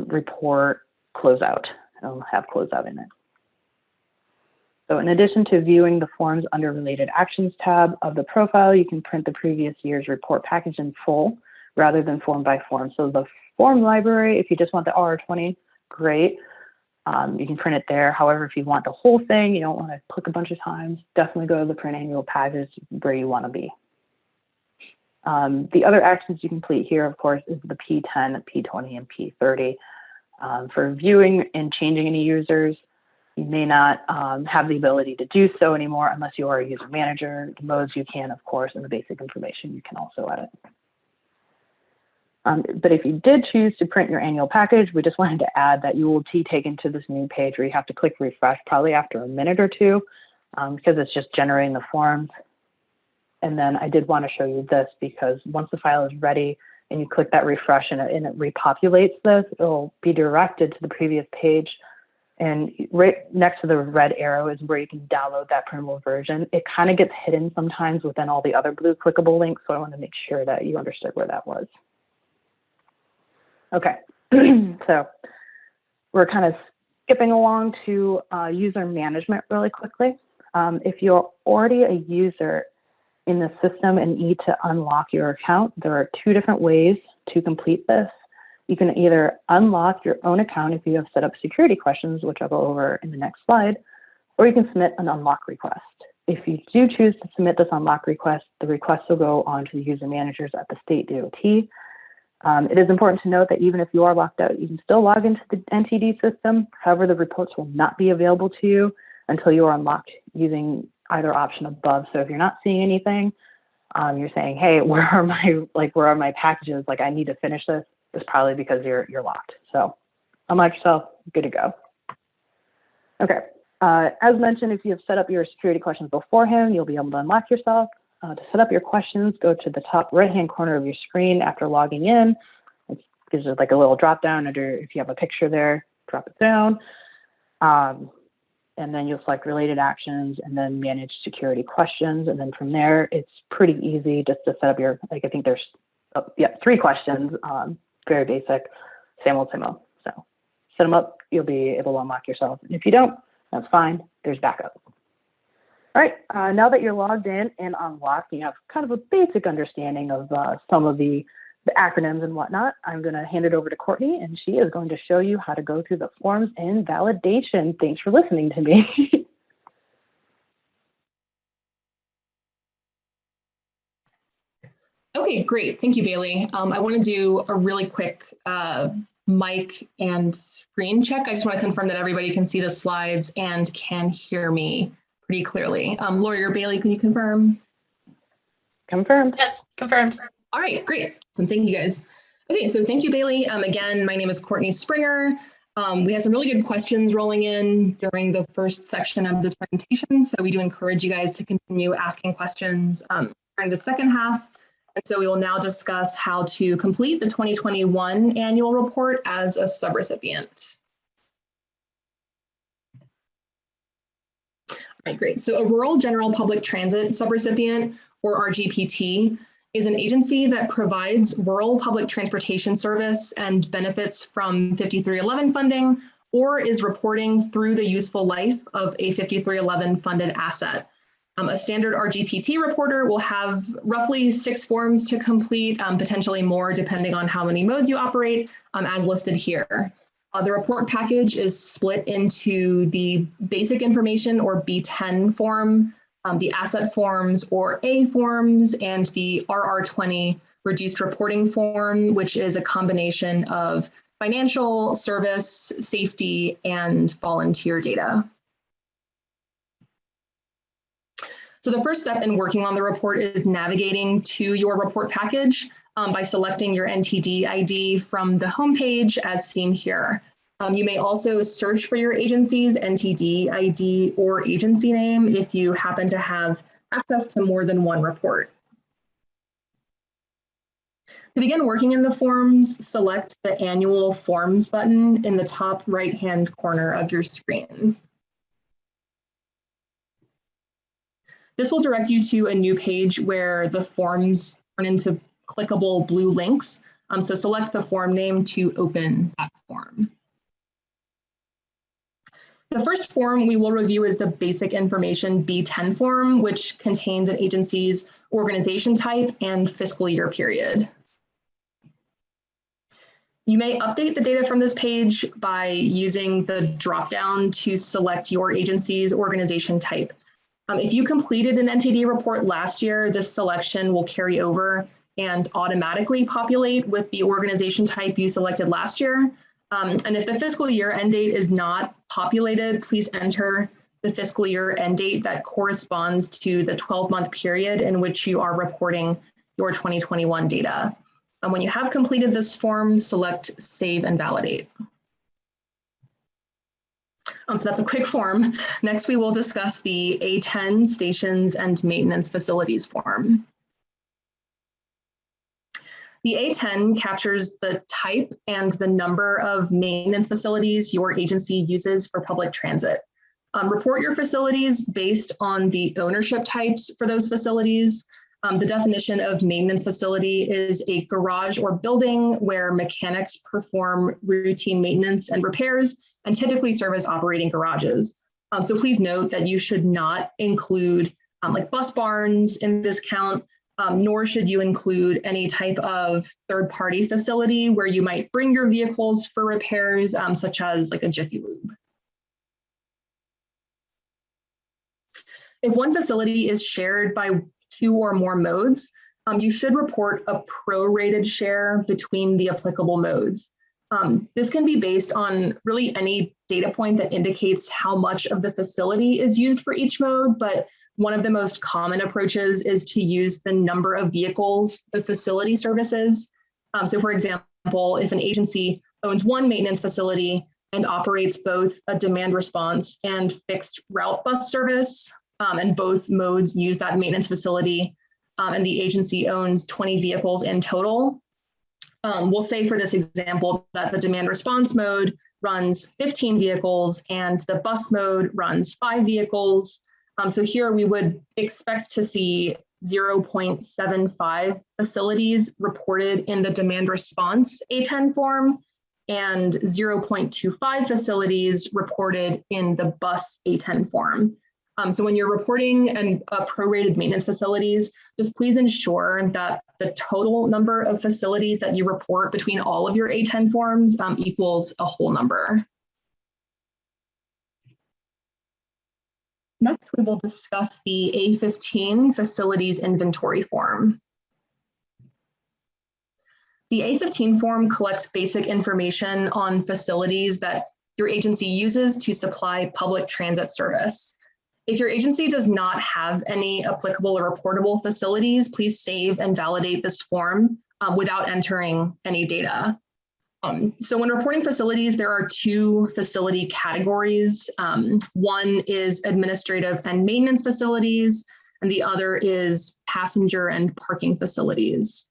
[SPEAKER 2] report closeout. It'll have closeout in it. So in addition to viewing the forms under Related Actions tab of the profile, you can print the previous year's report package in full rather than form by form. So the form library, if you just want the RR20, great. You can print it there. However, if you want the whole thing, you don't want to click a bunch of times, definitely go to the print annual package where you want to be. The other actions you complete here, of course, is the P10, P20, and P30. For viewing and changing any users, you may not have the ability to do so anymore unless you are a user manager. The modes you can, of course, and the basic information you can also edit. But if you did choose to print your annual package, we just wanted to add that you will be taken to this new page where you have to click refresh probably after a minute or two because it's just generating the forms. And then I did want to show you this because once the file is ready and you click that refresh and it repopulates this, it'll be directed to the previous page. And right next to the red arrow is where you can download that printable version. It kind of gets hidden sometimes within all the other blue clickable links, so I want to make sure that you understood where that was. Okay, so we're kind of skipping along to user management really quickly. If you're already a user in the system and need to unlock your account, there are two different ways to complete this. You can either unlock your own account if you have set up security questions, which I'll go over in the next slide, or you can submit an unlock request. If you do choose to submit this unlock request, the request will go on to the user managers at the state DOT. It is important to note that even if you are locked out, you can still log into the NTD system. However, the reports will not be available to you until you are unlocked using either option above. So if you're not seeing anything, you're saying, hey, where are my packages? Like, I need to finish this. It's probably because you're locked. So unlock yourself, good to go. Okay, as mentioned, if you have set up your security questions beforehand, you'll be able to unlock yourself. To set up your questions, go to the top right-hand corner of your screen after logging in. It gives you like a little drop down under, if you have a picture there, drop it down. And then you'll select related actions and then manage security questions. And then from there, it's pretty easy just to set up your, like, I think there's, 3 questions, very basic, same old. So set them up, you'll be able to unlock yourself. And if you don't, that's fine, there's backup. All right, now that you're logged in and unlocked, you have kind of a basic understanding of some of the acronyms and whatnot. I'm going to hand it over to Courtney, and she is going to show you how to go through the forms and validation. Thanks for listening to me.
[SPEAKER 3] Okay, great. Thank you, Bailey. I want to do a really quick mic and screen check. I just want to confirm that everybody can see the slides and can hear me pretty clearly. Lori or Bailey, can you confirm?
[SPEAKER 2] Confirmed.
[SPEAKER 1] Yes, confirmed.
[SPEAKER 3] All right, great. So thank you guys. Okay, so thank you, Bailey. Again, my name is Courtney Springer. We had some really good questions rolling in during the first section of this presentation. So we do encourage you guys to continue asking questions during the second half. And so we will now discuss how to complete the 2021 annual report as a subrecipient. All right, great. So a Rural General Public Transit subrecipient, or RGPT, is an agency that provides rural public transportation service and benefits from 5311 funding, or is reporting through the useful life of a 5311 funded asset. A standard RGPT reporter will have roughly 6 forms to complete, potentially more depending on how many modes you operate, as listed here. The report package is split into the basic information or B10 form, the asset forms or A forms, and the RR20 reduced reporting form, which is a combination of financial, service, safety, and volunteer data. So the first step in working on the report is navigating to your report package by selecting your NTD ID from the homepage as seen here. You may also search for your agency's NTD ID or agency name if you happen to have access to more than one report. To begin working in the forms, select the Annual Forms button in the top right-hand corner of your screen. This will direct you to a new page where the forms turn into clickable blue links. So select the form name to open that form. The first form we will review is the Basic Information B10 form, which contains an agency's organization type and fiscal year period. You may update the data from this page by using the dropdown to select your agency's organization type. If you completed an NTD report last year, this selection will carry over and automatically populate with the organization type you selected last year. And if the fiscal year end date is not populated, please enter the fiscal year end date that corresponds to the 12-month period in which you are reporting your 2021 data. And when you have completed this form, select Save and Validate. So that's a quick form. Next, we will discuss the A10 Stations and Maintenance Facilities form. The A10 captures the type and the number of maintenance facilities your agency uses for public transit. Report your facilities based on the ownership types for those facilities. The definition of maintenance facility is a garage or building where mechanics perform routine maintenance and repairs and typically serve as operating garages. So please note that you should not include like bus barns in this count, nor should you include any type of third-party facility where you might bring your vehicles for repairs, such as like a Jiffy Lube. If one facility is shared by 2 or more modes, you should report a prorated share between the applicable modes. This can be based on really any data point that indicates how much of the facility is used for each mode, but one of the most common approaches is to use the number of vehicles the facility services. So for example, if an agency owns one maintenance facility and operates both a demand response and fixed route bus service, and both modes use that maintenance facility, and the agency owns 20 vehicles in total. We'll say for this example that the demand response mode runs 15 vehicles and the bus mode runs 5 vehicles. So here we would expect to see 0.75 facilities reported in the demand response A10 form and 0.25 facilities reported in the bus A10 form. So when you're reporting prorated maintenance facilities, just please ensure that the total number of facilities that you report between all of your A10 forms equals a whole number. Next, we will discuss the A15 facilities inventory form. The A15 form collects basic information on facilities that your agency uses to supply public transit service. If your agency does not have any applicable or reportable facilities, please save and validate this form without entering any data. So when reporting facilities, there are 2 facility categories. One is administrative and maintenance facilities, and the other is passenger and parking facilities.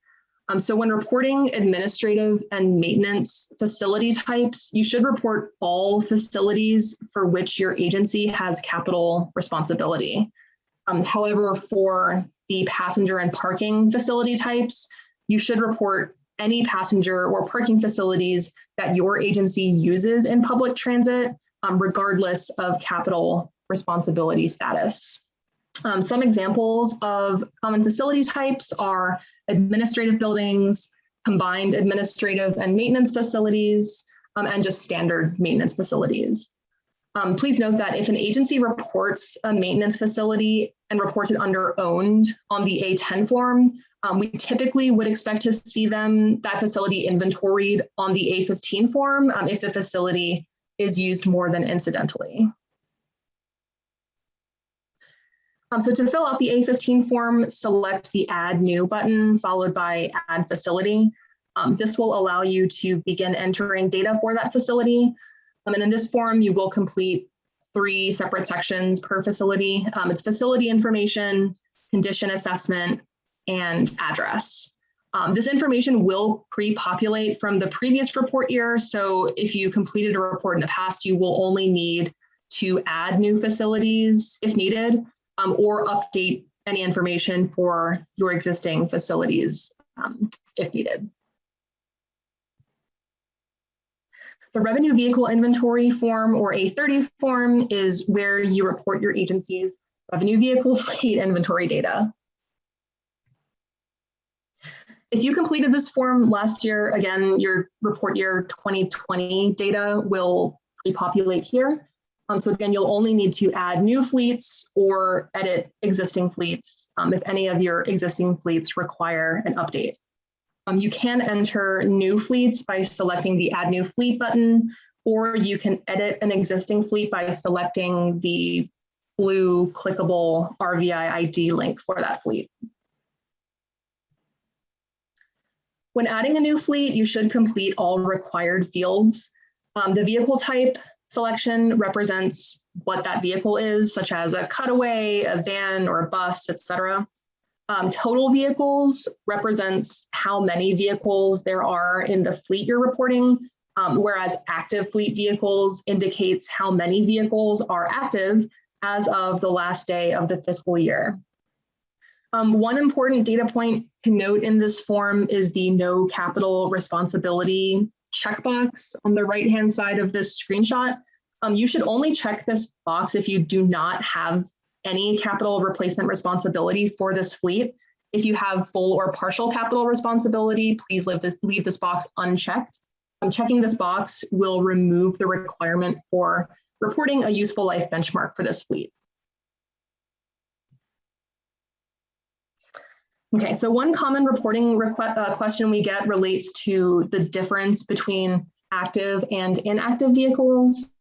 [SPEAKER 3] So when reporting administrative and maintenance facility types, you should report all facilities for which your agency has capital responsibility. However, for the passenger and parking facility types, you should report any passenger or parking facilities that your agency uses in public transit, regardless of capital responsibility status. Some examples of common facility types are administrative buildings, combined administrative and maintenance facilities, and just standard maintenance facilities. Please note that if an agency reports a maintenance facility and reports it under owned on the A10 form, we typically would expect to see that facility inventoried on the A15 form if the facility is used more than incidentally. So to fill out the A15 form, select the Add New button followed by Add Facility. This will allow you to begin entering data for that facility. And in this form, you will complete 3 separate sections per facility. It's facility information, condition assessment, and address. This information will pre-populate from the previous report year. So if you completed a report in the past, you will only need to add new facilities if needed, or update any information for your existing facilities if needed. The Revenue Vehicle Inventory form, or A30 form, is where you report your agency's revenue vehicle fleet inventory data. If you completed this form last year, again, your report year 2020 data will pre-populate here. So again, you'll only need to add new fleets or edit existing fleets if any of your existing fleets require an update. You can enter new fleets by selecting the Add New Fleet button, or you can edit an existing fleet by selecting the blue clickable RVI ID link for that fleet. When adding a new fleet, you should complete all required fields. The vehicle type selection represents what that vehicle is, such as a cutaway, a van, or a bus, etc. Total vehicles represents how many vehicles there are in the fleet you're reporting, whereas active fleet vehicles indicates how many vehicles are active as of the last day of the fiscal year. One important data point to note in this form is the no capital responsibility checkbox on the right-hand side of this screenshot. You should only check this box if you do not have any capital replacement responsibility for this fleet. If you have full or partial capital responsibility, please leave this box unchecked. Checking this box will remove the requirement for reporting a useful life benchmark for this fleet. Okay, so one common reporting question we get relates to the difference between active and inactive vehicles.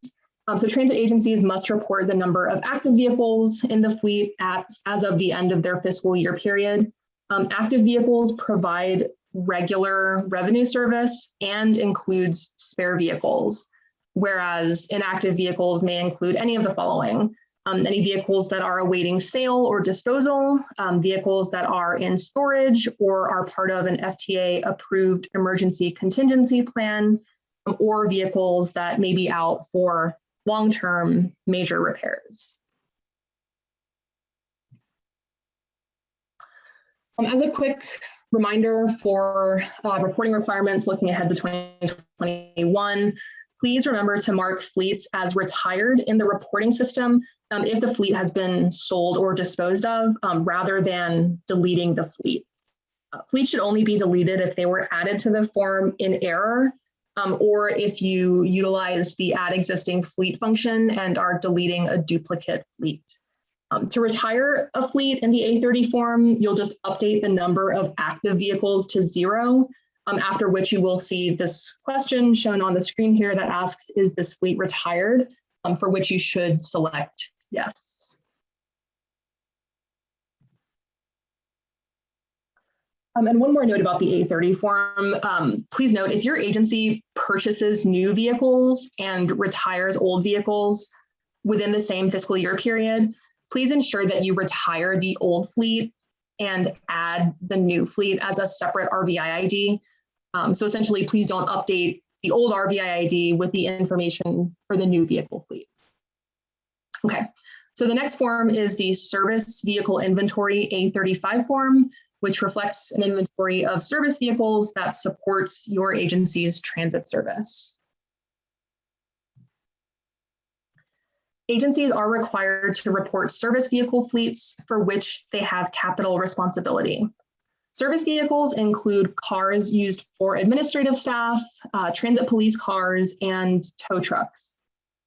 [SPEAKER 3] So transit agencies must report the number of active vehicles in the fleet as of the end of their fiscal year period. Active vehicles provide regular revenue service and includes spare vehicles, whereas inactive vehicles may include any of the following. Any vehicles that are awaiting sale or disposal, vehicles that are in storage or are part of an FTA approved emergency contingency plan, or vehicles that may be out for long-term major repairs. As a quick reminder for reporting requirements looking ahead to 2021, please remember to mark fleets as retired in the reporting system if the fleet has been sold or disposed of, rather than deleting the fleet. Fleets should only be deleted if they were added to the form in error, or if you utilized the add existing fleet function and are deleting a duplicate fleet. To retire a fleet in the A30 form, you'll just update the number of active vehicles to 0, after which you will see this question shown on the screen here that asks, is this fleet retired? For which you should select yes. And one more note about the A30 form. Please note, if your agency purchases new vehicles and retires old vehicles within the same fiscal year period, please ensure that you retire the old fleet and add the new fleet as a separate RVI ID. So essentially, please don't update the old RVI ID with the information for the new vehicle fleet. Okay, so the next form is the Service Vehicle Inventory A35 form, which reflects an inventory of service vehicles that supports your agency's transit service. Agencies are required to report service vehicle fleets for which they have capital responsibility. Service vehicles include cars used for administrative staff, transit police cars, and tow trucks.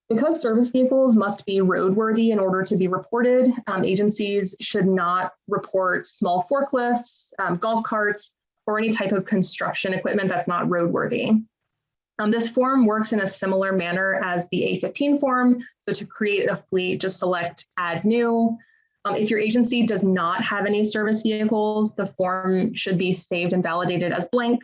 [SPEAKER 3] Because service vehicles must be roadworthy in order to be reported, agencies should not report small forklifts, golf carts, or any type of construction equipment that's not roadworthy. This form works in a similar manner as the A15 form. So to create a fleet, just select Add New. If your agency does not have any service vehicles, the form should be saved and validated as blank.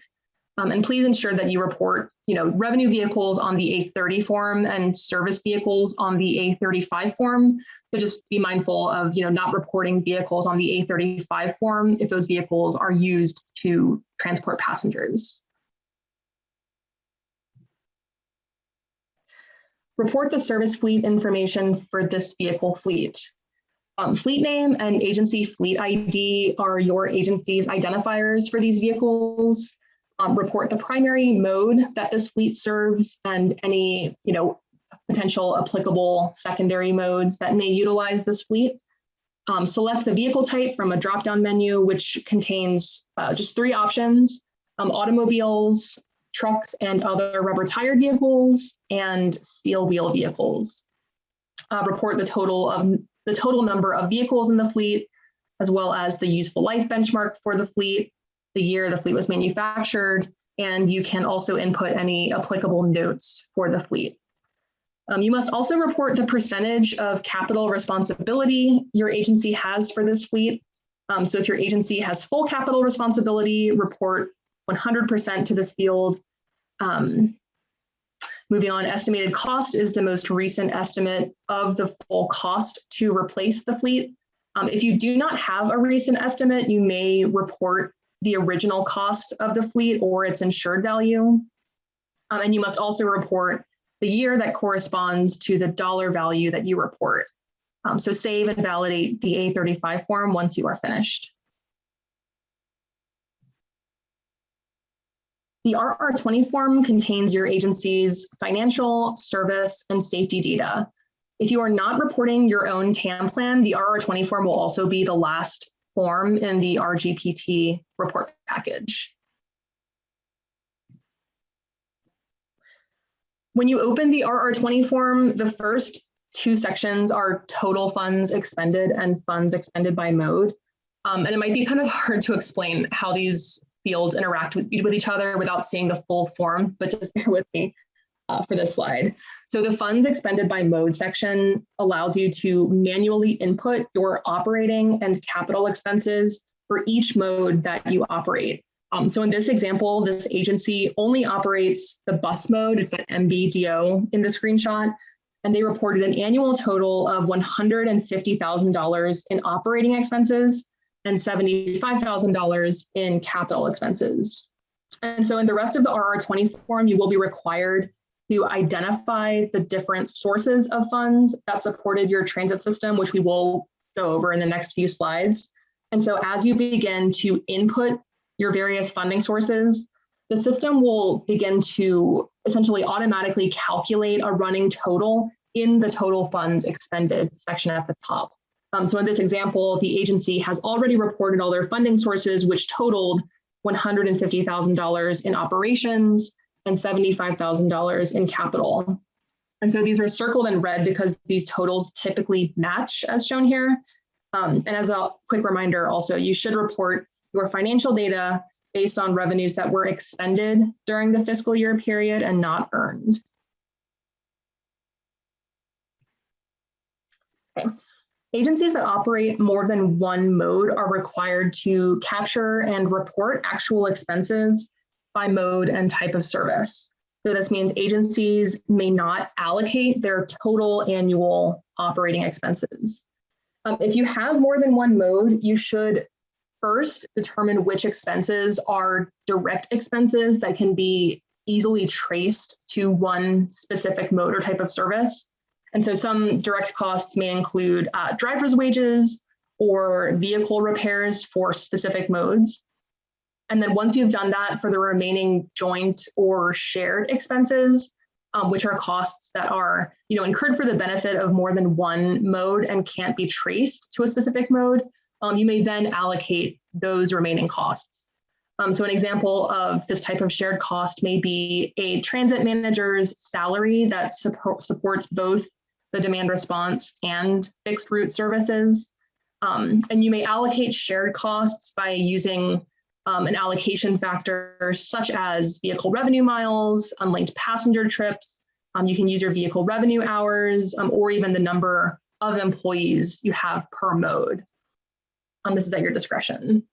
[SPEAKER 3] And please ensure that you report, revenue vehicles on the A30 form and service vehicles on the A35 form. So just be mindful of, not reporting vehicles on the A35 form if those vehicles are used to transport passengers. Report the service fleet information for this vehicle fleet. Fleet name and agency fleet ID are your agency's identifiers for these vehicles. Report the primary mode that this fleet serves and any, potential applicable secondary modes that may utilize this fleet. Select the vehicle type from a drop-down menu, which contains just 3 options: automobiles, trucks and other rubber-tired vehicles, and steel wheel vehicles. Report the total number of vehicles in the fleet, as well as the useful life benchmark for the fleet, the year the fleet was manufactured, and you can also input any applicable notes for the fleet. You must also report the percentage of capital responsibility your agency has for this fleet. So if your agency has full capital responsibility, report 100% to this field. Moving on, estimated cost is the most recent estimate of the full cost to replace the fleet. If you do not have a recent estimate, you may report the original cost of the fleet or its insured value. And you must also report the year that corresponds to the dollar value that you report. So save and validate the A35 form once you are finished. The RR20 form contains your agency's financial, service, and safety data. If you are not reporting your own TAM plan, the RR20 form will also be the last form in the RGPT report package. When you open the RR20 form, the first 2 sections are total funds expended and funds expended by mode. And it might be kind of hard to explain how these fields interact with each other without seeing the full form, but just bear with me for this slide. So the funds expended by mode section allows you to manually input your operating and capital expenses for each mode that you operate. So in this example, this agency only operates the bus mode, it's that MBDO in the screenshot, and they reported an annual total of $150,000 in operating expenses and $75,000 in capital expenses. And so in the rest of the RR20 form, you will be required to identify the different sources of funds that supported your transit system, which we will go over in the next few slides. And so as you begin to input your various funding sources, the system will begin to essentially automatically calculate a running total in the total funds expended section at the top. So in this example, the agency has already reported all their funding sources, which totaled $150,000 in operations and $75,000 in capital. And so these are circled in red because these totals typically match as shown here. And as a quick reminder also, you should report your financial data based on revenues that were expended during the fiscal year period and not earned. Okay. Agencies that operate more than one mode are required to capture and report actual expenses by mode and type of service. So this means agencies may not allocate their total annual operating expenses. If you have more than one mode, you should first determine which expenses are direct expenses that can be easily traced to one specific mode or type of service. And so some direct costs may include driver's wages or vehicle repairs for specific modes. And then once you've done that for the remaining joint or shared expenses, which are costs that are incurred for the benefit of more than one mode and can't be traced to a specific mode, you may then allocate those remaining costs. So an example of this type of shared cost may be a transit manager's salary that supports both the demand response and fixed route services. And you may allocate shared costs by using an allocation factor such as vehicle revenue miles, unlinked passenger trips. You can use your vehicle revenue hours, or even the number of employees you have per mode. This is at your discretion.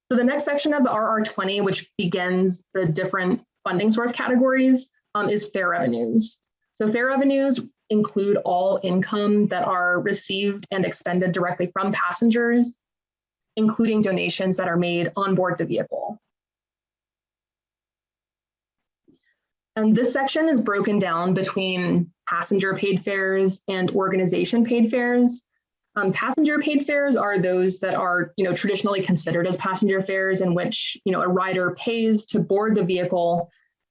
[SPEAKER 3] So the next section of the RR20, which begins the different funding source categories, is fare revenues. So fare revenues include all income that are received and expended directly from passengers, including donations that are made on board the vehicle. And this section is broken down between passenger paid fares and organization paid fares. Passenger paid fares are those that are, traditionally considered as passenger fares, in which, a rider pays to board the vehicle.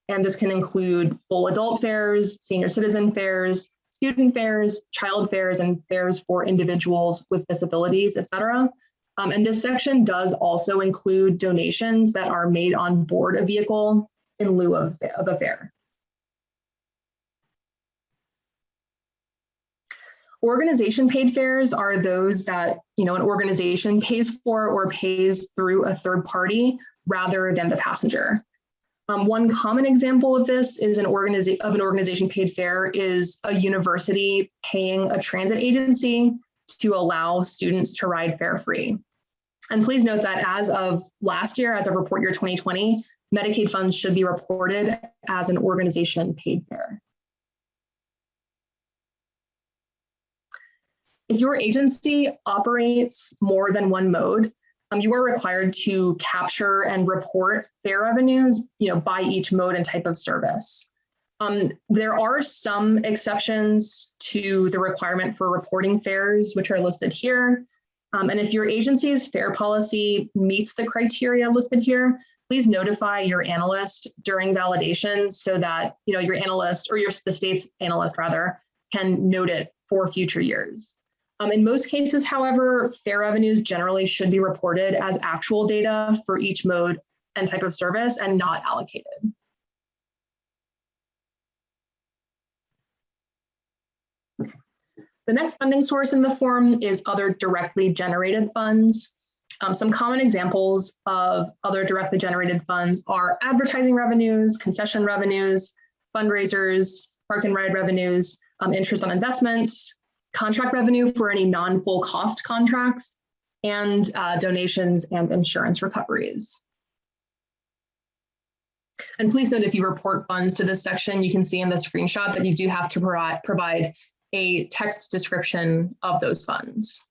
[SPEAKER 3] And this can include full adult fares, senior citizen fares, student fares, child fares, and fares for individuals with disabilities, et cetera. And this section does also include donations that are made on board a vehicle in lieu of a fare. Organization paid fares are those that an organization pays for or pays through a third party rather than the passenger. One common example of this is an organization paid fare is a university paying a transit agency to allow students to ride fare free. And please note that as of last year, as of report year 2020, Medicaid funds should be reported as an organization paid fare. If your agency operates more than one mode, you are required to capture and report fare revenues, by each mode and type of service. There are some exceptions to the requirement for reporting fares, which are listed here. And if your agency's fare policy meets the criteria listed here, please notify your analyst during validations so that your analyst, or the state's analyst rather, can note it for future years. In most cases, however, fare revenues generally should be reported as actual data for each mode and type of service and not allocated. The next funding source in the form is other directly generated funds. Some common examples of other directly generated funds are advertising revenues, concession revenues, fundraisers, park and ride revenues, interest on investments, contract revenue for any non-full cost contracts, and donations and insurance recoveries. And please note, if you report funds to this section, you can see in the screenshot that you do have to provide a text description of those funds.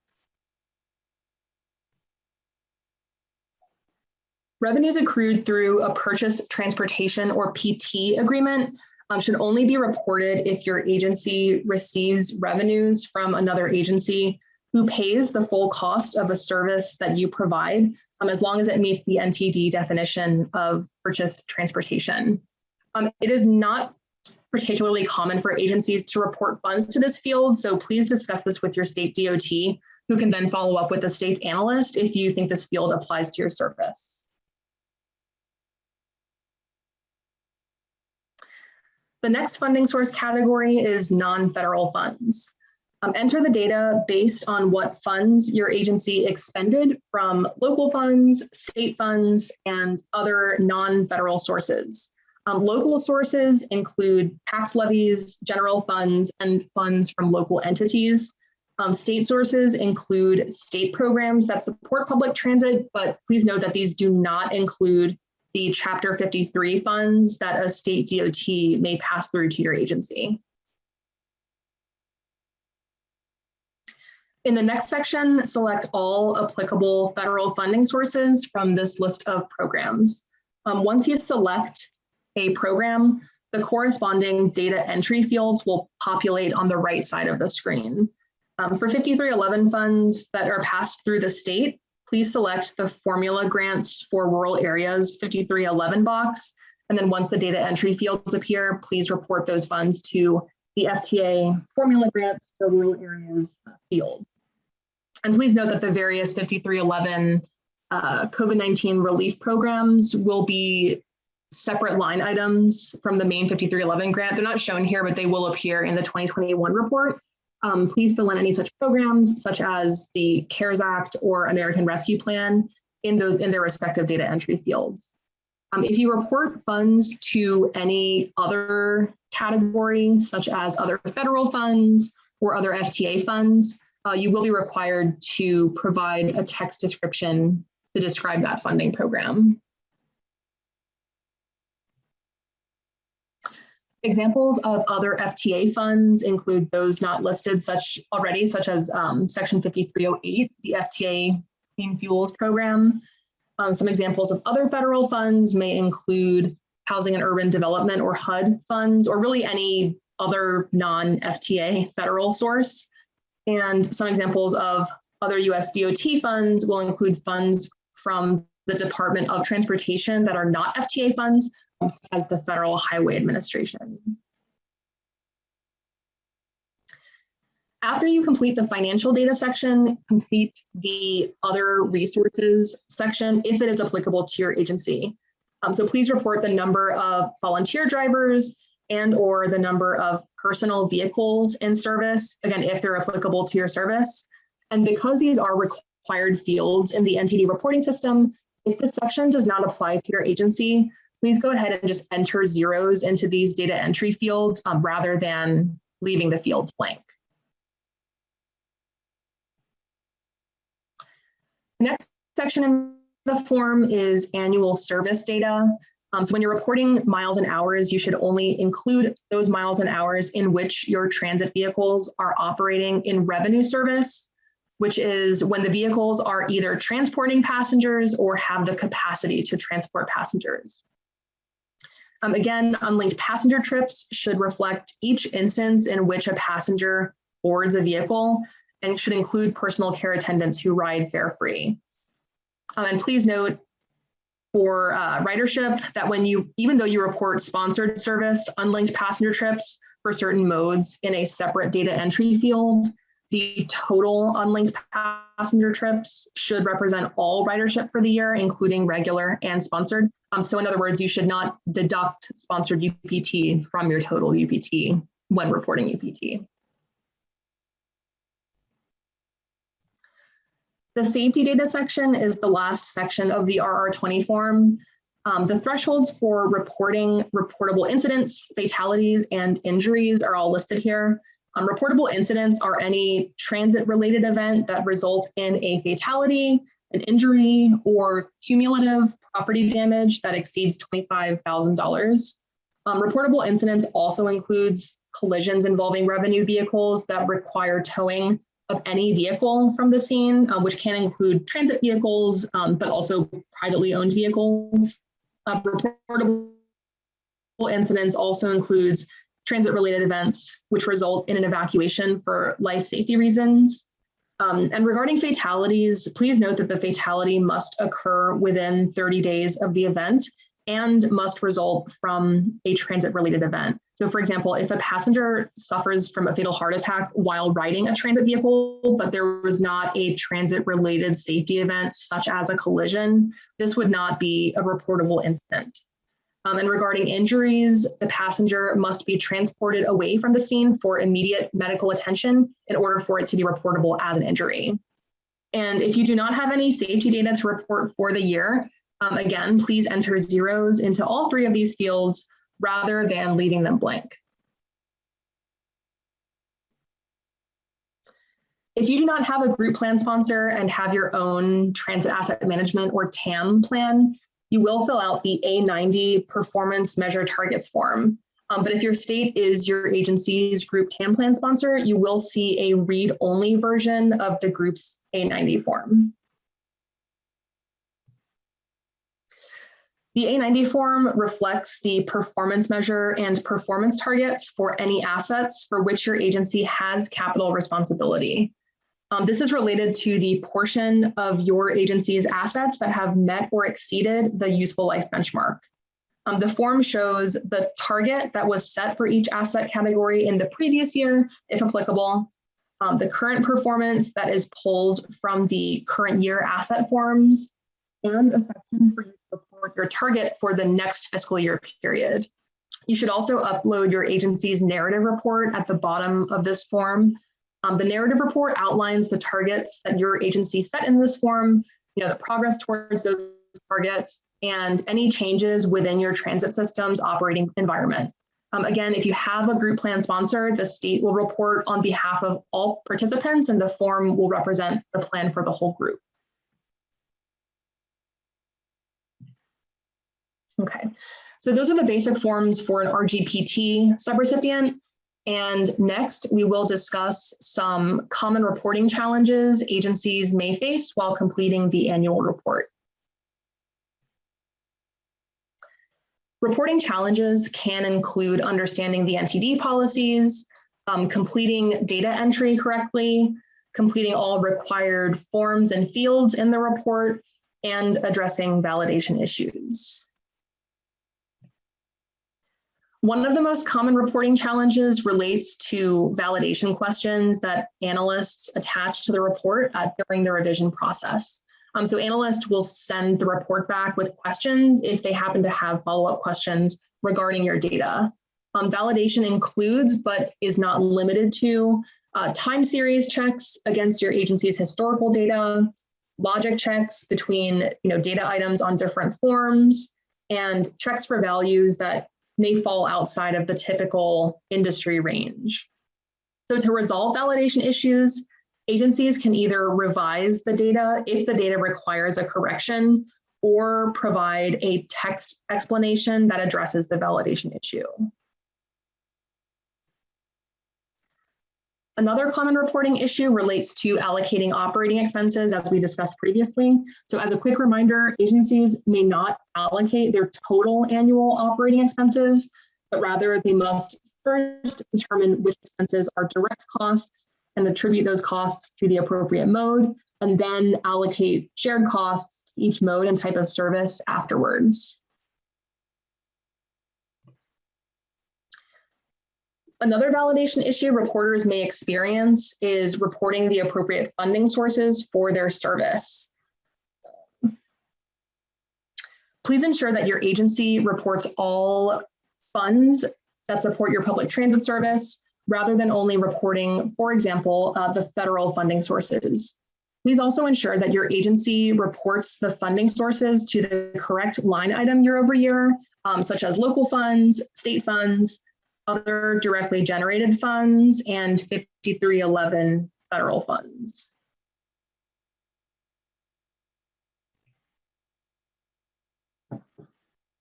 [SPEAKER 3] Revenues accrued through a purchased transportation or PT agreement should only be reported if your agency receives revenues from another agency who pays the full cost of a service that you provide, as long as it meets the NTD definition of purchased transportation. It is not particularly common for agencies to report funds to this field, so please discuss this with your state DOT, who can then follow up with the state's analyst if you think this field applies to your service. The next funding source category is non-federal funds. Enter the data based on what funds your agency expended from local funds, state funds, and other non-federal sources. Local sources include tax levies, general funds, and funds from local entities. State sources include state programs that support public transit, but please note that these do not include the Chapter 53 funds that a state DOT may pass through to your agency. In the next section, select all applicable federal funding sources from this list of programs. Once you select a program, the corresponding data entry fields will populate on the right side of the screen. For 5311 funds that are passed through the state, please select the formula grants for rural areas 5311 box. And then once the data entry fields appear, please report those funds to the FTA formula grants for rural areas field. And please note that the various 5311 COVID-19 relief programs will be separate line items from the main 5311 grant. They're not shown here, but they will appear in the 2021 report. Please fill in any such programs, such as the CARES Act or American Rescue Plan, in their respective data entry fields. If you report funds to any other categories, such as other federal funds or other FTA funds, you will be required to provide a text description to describe that funding program. Examples of other FTA funds include those not listed such as Section 5308, the FTA Clean Fuels Program. Some examples of other federal funds may include Housing and Urban Development or HUD funds, or really any other non-FTA federal source. And some examples of other US DOT funds will include funds from the Department of Transportation that are not FTA funds, as the Federal Highway Administration. After you complete the financial data section, complete the other resources section if it is applicable to your agency. So please report the number of volunteer drivers and or the number of personal vehicles in service, again, if they're applicable to your service. And because these are required fields in the NTD reporting system, if this section does not apply to your agency, please go ahead and just enter zeros into these data entry fields rather than leaving the fields blank. The next section in the form is annual service data. So when you're reporting miles and hours, you should only include those miles and hours in which your transit vehicles are operating in revenue service, which is when the vehicles are either transporting passengers or have the capacity to transport passengers. Again, unlinked passenger trips should reflect each instance in which a passenger boards a vehicle and should include personal care attendants who ride fare free. And please note for ridership that even though you report sponsored service, unlinked passenger trips for certain modes in a separate data entry field, the total unlinked passenger trips should represent all ridership for the year, including regular and sponsored. So in other words, you should not deduct sponsored UPT from your total UPT when reporting UPT. The safety data section is the last section of the RR20 form. The thresholds for reporting reportable incidents, fatalities, and injuries are all listed here. Reportable incidents are any transit-related event that results in a fatality, an injury, or cumulative property damage that exceeds $25,000. Reportable incidents also includes collisions involving revenue vehicles that require towing of any vehicle from the scene, which can include transit vehicles, but also privately owned vehicles. Reportable incidents also includes transit-related events which result in an evacuation for life safety reasons. And regarding fatalities, please note that the fatality must occur within 30 days of the event and must result from a transit-related event. So for example, if a passenger suffers from a fatal heart attack while riding a transit vehicle, but there was not a transit-related safety event, such as a collision, this would not be a reportable incident. And regarding injuries, the passenger must be transported away from the scene for immediate medical attention in order for it to be reportable as an injury. And if you do not have any safety data to report for the year, again, please enter zeros into all three of these fields rather than leaving them blank. If you do not have a group plan sponsor and have your own transit asset management or TAM plan, you will fill out the A90 performance measure targets form. But if your state is your agency's group TAM plan sponsor, you will see a read-only version of the group's A90 form. The A90 form reflects the performance measure and performance targets for any assets for which your agency has capital responsibility. This is related to the portion of your agency's assets that have met or exceeded the useful life benchmark. The form shows the target that was set for each asset category in the previous year, if applicable, the current performance that is pulled from the current year asset forms, and a section for you to report your target for the next fiscal year period. You should also upload your agency's narrative report at the bottom of this form. The narrative report outlines the targets that your agency set in this form, the progress towards those targets, and any changes within your transit system's operating environment. Again, if you have a group plan sponsor, the state will report on behalf of all participants, and the form will represent the plan for the whole group. Okay, so those are the basic forms for an RGPT subrecipient. And next, we will discuss some common reporting challenges agencies may face while completing the annual report. Reporting challenges can include understanding the NTD policies, completing data entry correctly, completing all required forms and fields in the report, and addressing validation issues. One of the most common reporting challenges relates to validation questions that analysts attach to the report during the revision process. So analysts will send the report back with questions if they happen to have follow-up questions regarding your data. Validation includes, but is not limited to, time series checks against your agency's historical data, logic checks between data items on different forms, and checks for values that may fall outside of the typical industry range. So to resolve validation issues, agencies can either revise the data if the data requires a correction, or provide a text explanation that addresses the validation issue. Another common reporting issue relates to allocating operating expenses, as we discussed previously. So as a quick reminder, agencies may not allocate their total annual operating expenses, but rather they must first determine which expenses are direct costs and attribute those costs to the appropriate mode, and then allocate shared costs to each mode and type of service afterwards. Another validation issue reporters may experience is reporting the appropriate funding sources for their service. Please ensure that your agency reports all funds that support your public transit service, rather than only reporting, for example, the federal funding sources. Please also ensure that your agency reports the funding sources to the correct line item year over year, such as local funds, state funds, other directly generated funds, and 5311 federal funds.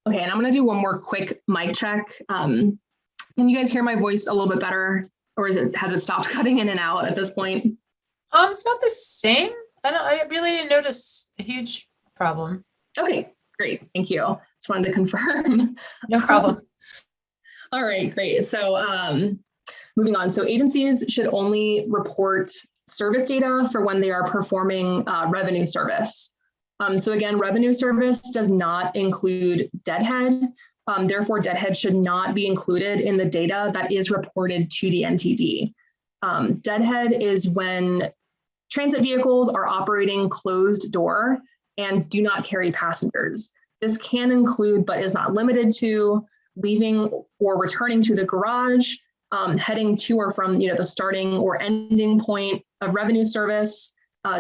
[SPEAKER 3] Okay, and I'm gonna do one more quick mic check. Can you guys hear my voice a little bit better, or has it stopped cutting in and out at this point?
[SPEAKER 1] It's not the same. I really didn't notice a huge problem.
[SPEAKER 3] Okay, great, thank you. Just wanted to confirm.
[SPEAKER 1] No problem.
[SPEAKER 3] All right, great. So moving on. So agencies should only report service data for when they are performing revenue service. So again, revenue service does not include Deadhead. Therefore, Deadhead should not be included in the data that is reported to the NTD. Deadhead is when transit vehicles are operating closed door and do not carry passengers. This can include, but is not limited to, leaving or returning to the garage, heading to or from the starting or ending point of revenue service,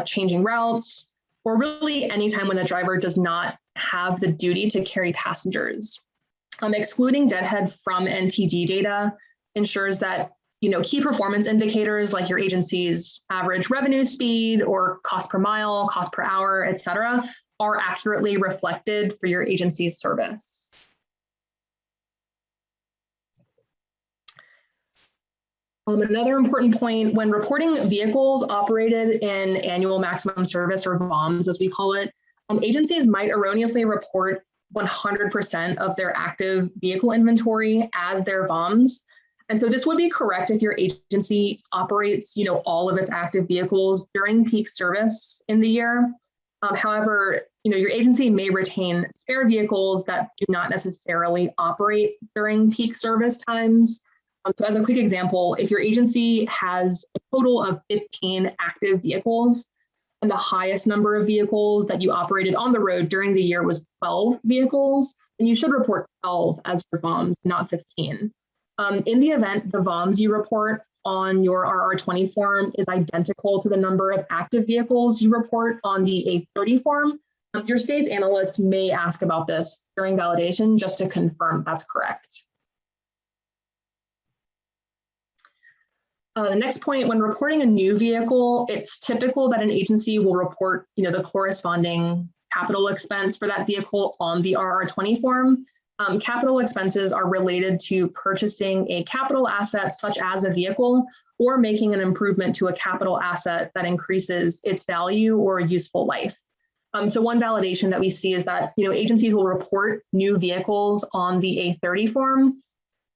[SPEAKER 3] changing routes, or really any time when the driver does not have the duty to carry passengers. Excluding Deadhead from NTD data ensures that key performance indicators like your agency's average revenue speed or cost per mile, cost per hour, et cetera, are accurately reflected for your agency's service. Another important point, when reporting vehicles operated in annual maximum service, or VOMS as we call it, agencies might erroneously report 100% of their active vehicle inventory as their VOMS. And so this would be correct if your agency operates all of its active vehicles during peak service in the year. However, your agency may retain spare vehicles that do not necessarily operate during peak service times. So as a quick example, if your agency has a total of 15 active vehicles and the highest number of vehicles that you operated on the road during the year was 12 vehicles, then you should report 12 as your VOMs, not 15. In the event the VOMs you report on your RR20 form is identical to the number of active vehicles you report on the A30 form, your state's analyst may ask about this during validation just to confirm that's correct. The next point, when reporting a new vehicle, it's typical that an agency will report, the corresponding capital expense for that vehicle on the RR20 form. Capital expenses are related to purchasing a capital asset such as a vehicle or making an improvement to a capital asset that increases its value or useful life. So one validation that we see is that agencies will report new vehicles on the A30 form,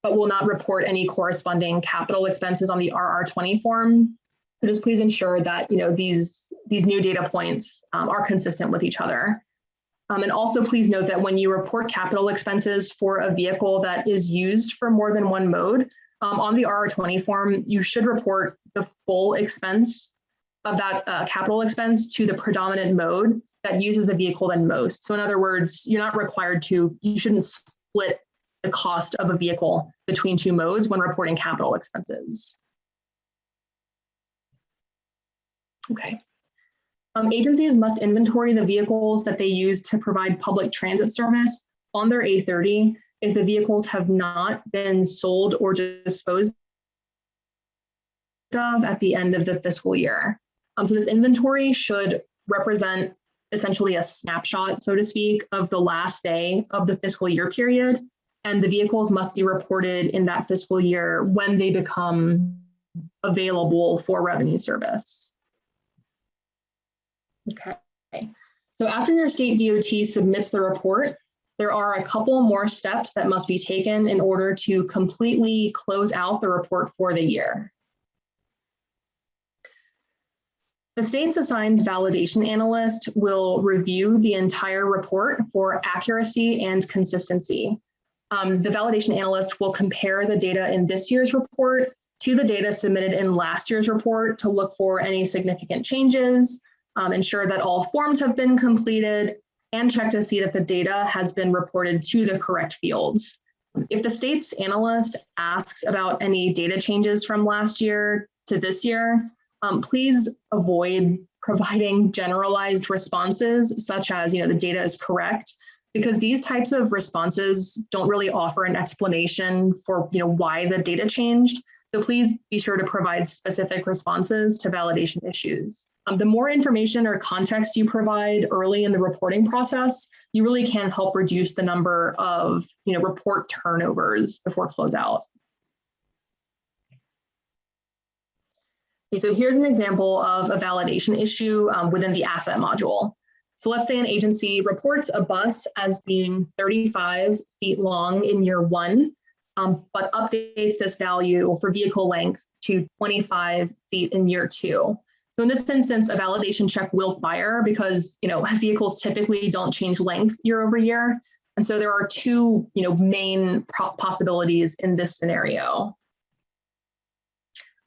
[SPEAKER 3] but will not report any corresponding capital expenses on the RR20 form. So just please ensure that these new data points are consistent with each other. And also please note that when you report capital expenses for a vehicle that is used for more than one mode, on the RR20 form, you should report the full expense of that capital expense to the predominant mode that uses the vehicle than most. So in other words, you're not required to, you shouldn't split the cost of a vehicle between two modes when reporting capital expenses. Okay. Agencies must inventory the vehicles that they use to provide public transit service on their A30 if the vehicles have not been sold or disposed of at the end of the fiscal year. So this inventory should represent essentially a snapshot, so to speak, of the last day of the fiscal year period, and the vehicles must be reported in that fiscal year when they become available for revenue service. Okay, so after your state DOT submits the report, there are a couple more steps that must be taken in order to completely close out the report for the year. The state's assigned validation analyst will review the entire report for accuracy and consistency. The validation analyst will compare the data in this year's report to the data submitted in last year's report to look for any significant changes, ensure that all forms have been completed, and check to see that the data has been reported to the correct fields. If the state's analyst asks about any data changes from last year to this year, please avoid providing generalized responses such as, the data is correct, because these types of responses don't really offer an explanation for, why the data changed. So please be sure to provide specific responses to validation issues. The more information or context you provide early in the reporting process, you really can help reduce the number of, report turnovers before closeout. Okay, so here's an example of a validation issue within the asset module. So let's say an agency reports a bus as being 35 feet long in year one, but updates this value for vehicle length to 25 feet in year two. So in this instance, a validation check will fire because vehicles typically don't change length year over year. And so there are two main possibilities in this scenario.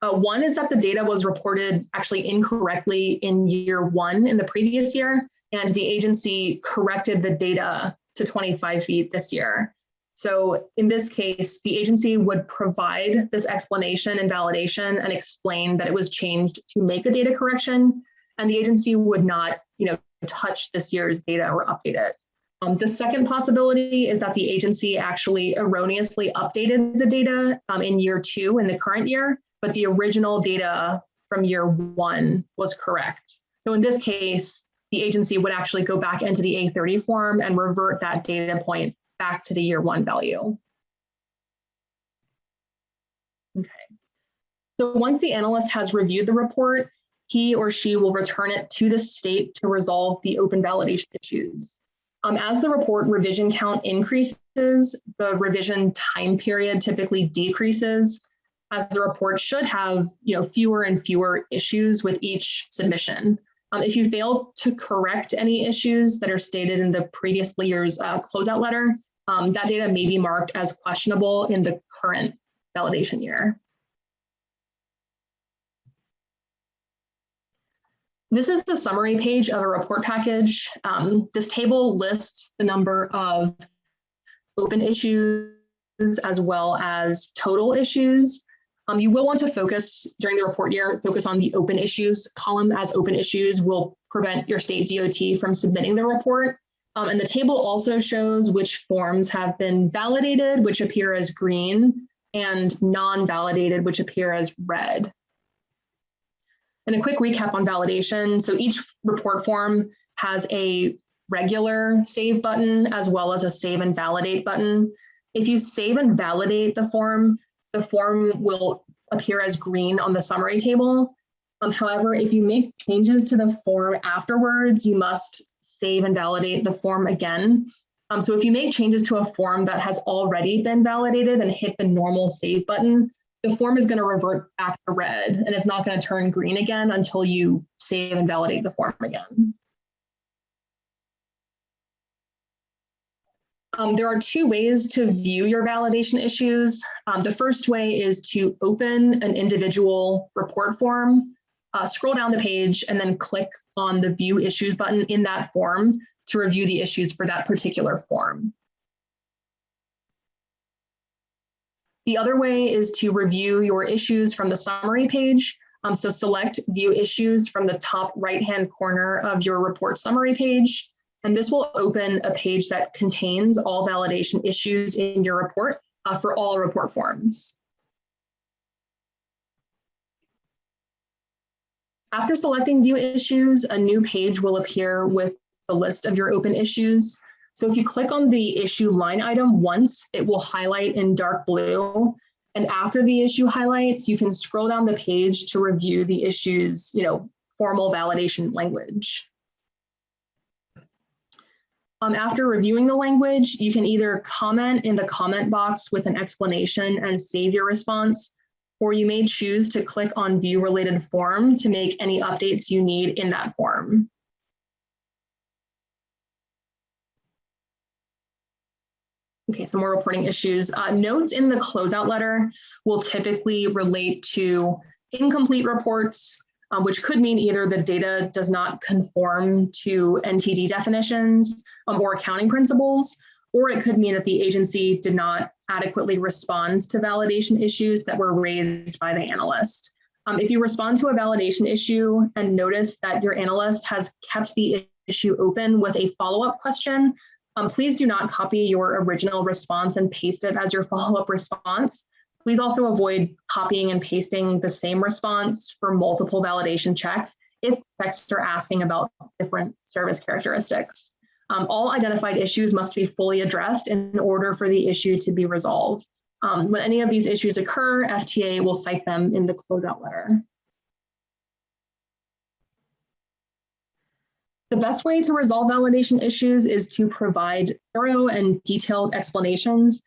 [SPEAKER 3] One is that the data was reported actually incorrectly in year one in the previous year, and the agency corrected the data to 25 feet this year. So in this case, the agency would provide this explanation and validation and explain that it was changed to make a data correction, and the agency would not, touch this year's data or update it. The second possibility is that the agency actually erroneously updated the data in year two in the current year, but the original data from year one was correct. So in this case, the agency would actually go back into the A30 form and revert that data point back to the year one value. Okay. So once the analyst has reviewed the report, he or she will return it to the state to resolve the open validation issues. As the report revision count increases, the revision time period typically decreases, as the report should have fewer and fewer issues with each submission. If you fail to correct any issues that are stated in the previous year's closeout letter, that data may be marked as questionable in the current validation year. This is the summary page of a report package. This table lists the number of open issues as well as total issues. You will want to focus during the report year, focus on the open issues column, as open issues will prevent your state DOT from submitting the report. And the table also shows which forms have been validated, which appear as green, and non-validated, which appear as red. And a quick recap on validation. So each report form has a regular save button as well as a save and validate button. If you save and validate the form will appear as green on the summary table. However, if you make changes to the form afterwards, you must save and validate the form again. So if you make changes to a form that has already been validated and hit the normal save button, the form is going to revert back to red, and it's not going to turn green again until you save and validate the form again. There are two ways to view your validation issues. The first way is to open an individual report form, scroll down the page, and then click on the View Issues button in that form to review the issues for that particular form. The other way is to review your issues from the summary page. So select View Issues from the top right-hand corner of your report summary page. And this will open a page that contains all validation issues in your report for all report forms. After selecting View Issues, a new page will appear with the list of your open issues. So if you click on the issue line item once, it will highlight in dark blue. And after the issue highlights, you can scroll down the page to review the issue's, formal validation language. After reviewing the language, you can either comment in the comment box with an explanation and save your response, or you may choose to click on View Related Form to make any updates you need in that form. Okay, some more reporting issues. Notes in the closeout letter will typically relate to incomplete reports, which could mean either the data does not conform to NTD definitions or accounting principles, or it could mean that the agency did not adequately respond to validation issues that were raised by the analyst. If you respond to a validation issue and notice that your analyst has kept the issue open with a follow-up question, please do not copy your original response and paste it as your follow-up response. Please also avoid copying and pasting the same response for multiple validation checks if checks are asking about different service characteristics. All identified issues must be fully addressed in order for the issue to be resolved. When any of these issues occur, FTA will cite them in the closeout letter. The best way to resolve validation issues is to provide thorough and detailed explanations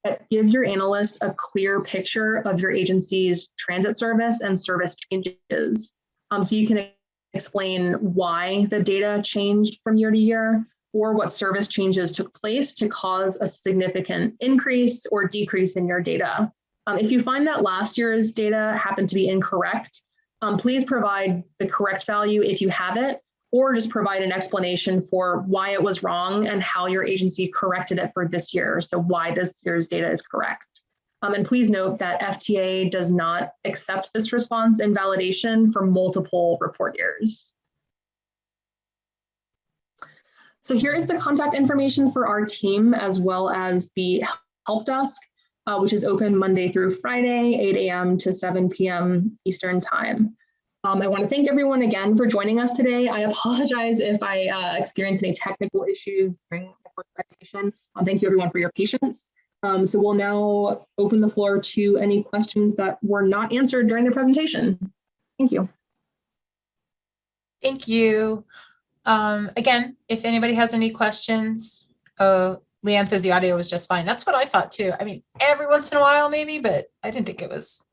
[SPEAKER 3] that give your analyst a clear picture of your agency's transit service and service changes. So you can explain why the data changed from year to year, or what service changes took place to cause a significant increase or decrease in your data. If you find that last year's data happened to be incorrect, please provide the correct value if you have it, or just provide an explanation for why it was wrong and how your agency corrected it for this year, so why this year's data is correct. And please note that FTA does not accept this response and validation for multiple report years. So here is the contact information for our team, as well as the help desk, which is open Monday through Friday, 8 a.m. to 7 p.m. Eastern time. I want to thank everyone again for joining us today. I apologize if I experienced any technical issues during my first presentation. Thank you everyone for your patience. So we'll now open the floor to any questions that were not answered during the presentation. Thank you.
[SPEAKER 1] Thank you. Again, if anybody has any questions, Leanne says the audio was just fine. That's what I thought too. I mean, every once in a while maybe, but I didn't think it was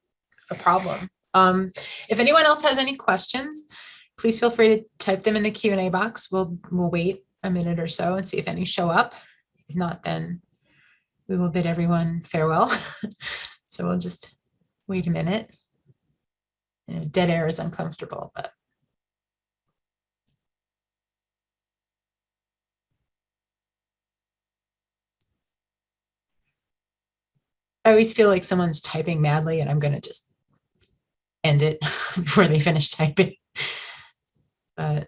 [SPEAKER 1] a problem. If anyone else has any questions, please feel free to type them in the Q&A box. We'll wait a minute or so and see if any show up. If not, then we will bid everyone farewell. So we'll just wait a minute. You know, dead air is uncomfortable, but. I always feel like someone's typing madly and I'm going to just end it before they finish typing. But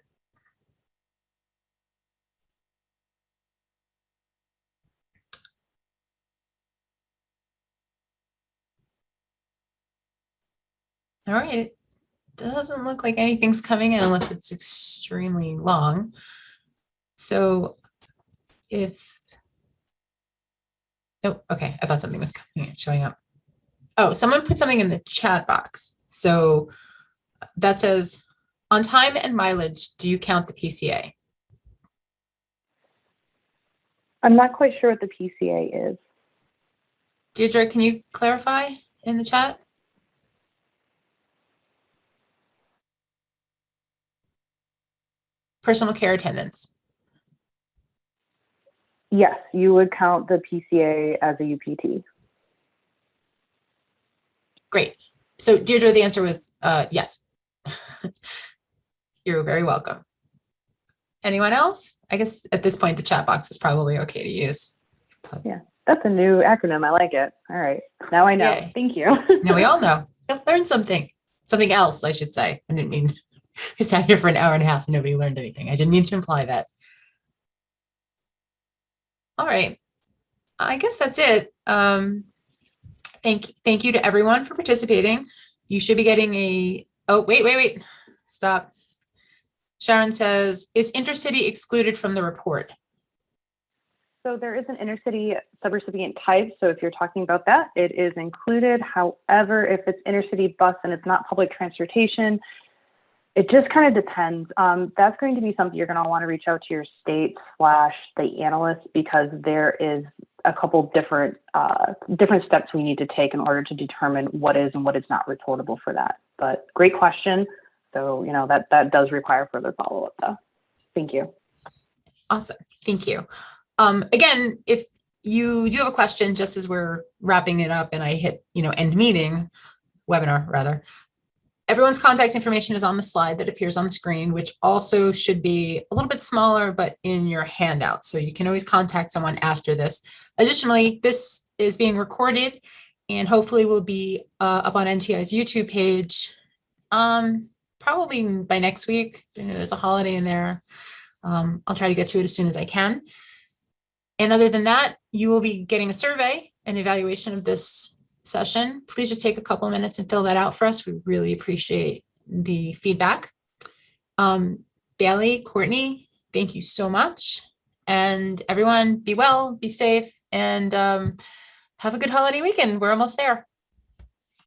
[SPEAKER 1] all right, it doesn't look like anything's coming in unless it's extremely long. So if, oh, okay, I thought something was coming in, showing up. Oh, someone put something in the chat box. So that says, on time and mileage, do you count the PCA?
[SPEAKER 2] I'm not quite sure what the PCA is.
[SPEAKER 1] Deirdre, can you clarify in the chat? Personal care attendants.
[SPEAKER 2] Yes, you would count the PCA as a UPT.
[SPEAKER 1] Great. So Deirdre, the answer was yes. You're very welcome. Anyone else? I guess at this point, the chat box is probably okay to use.
[SPEAKER 2] Yeah, that's a new acronym. I like it. All right. Now I know.
[SPEAKER 1] Yay.
[SPEAKER 2] Thank you.
[SPEAKER 1] Now we all know. You'll learn something. Something else, I should say. I didn't mean we sat here for an hour and a half and nobody learned anything. I didn't mean to imply that. All right. I guess that's it. Thank you to everyone for participating. You should be getting a, oh, wait. Stop. Sharon says, is intercity excluded from the report?
[SPEAKER 2] So there is an intercity subrecipient type. So if you're talking about that, it is included. However, if it's intercity bus and it's not public transportation, it just kind of depends. That's going to be something you're going to want to reach out to your state/the analyst, because there is a couple different steps we need to take in order to determine what is and what is not reportable for that. But great question. So, you know, that does require further follow-up though. Thank you. Awesome.
[SPEAKER 1] Thank you. Again, if you do have a question, just as we're wrapping it up and I hit, end meeting, webinar rather, everyone's contact information is on the slide that appears on the screen, which also should be a little bit smaller, but in your handout. So you can always contact someone after this. Additionally, this is being recorded and hopefully will be up on NTI's YouTube page probably by next week. I know there's a holiday in there. I'll try to get to it as soon as I can. And other than that, you will be getting a survey and evaluation of this session. Please just take a couple of minutes and fill that out for us. We really appreciate the feedback. Bailey, Courtney, thank you so much. And everyone, be well, be safe, and have a good holiday weekend. We're almost there.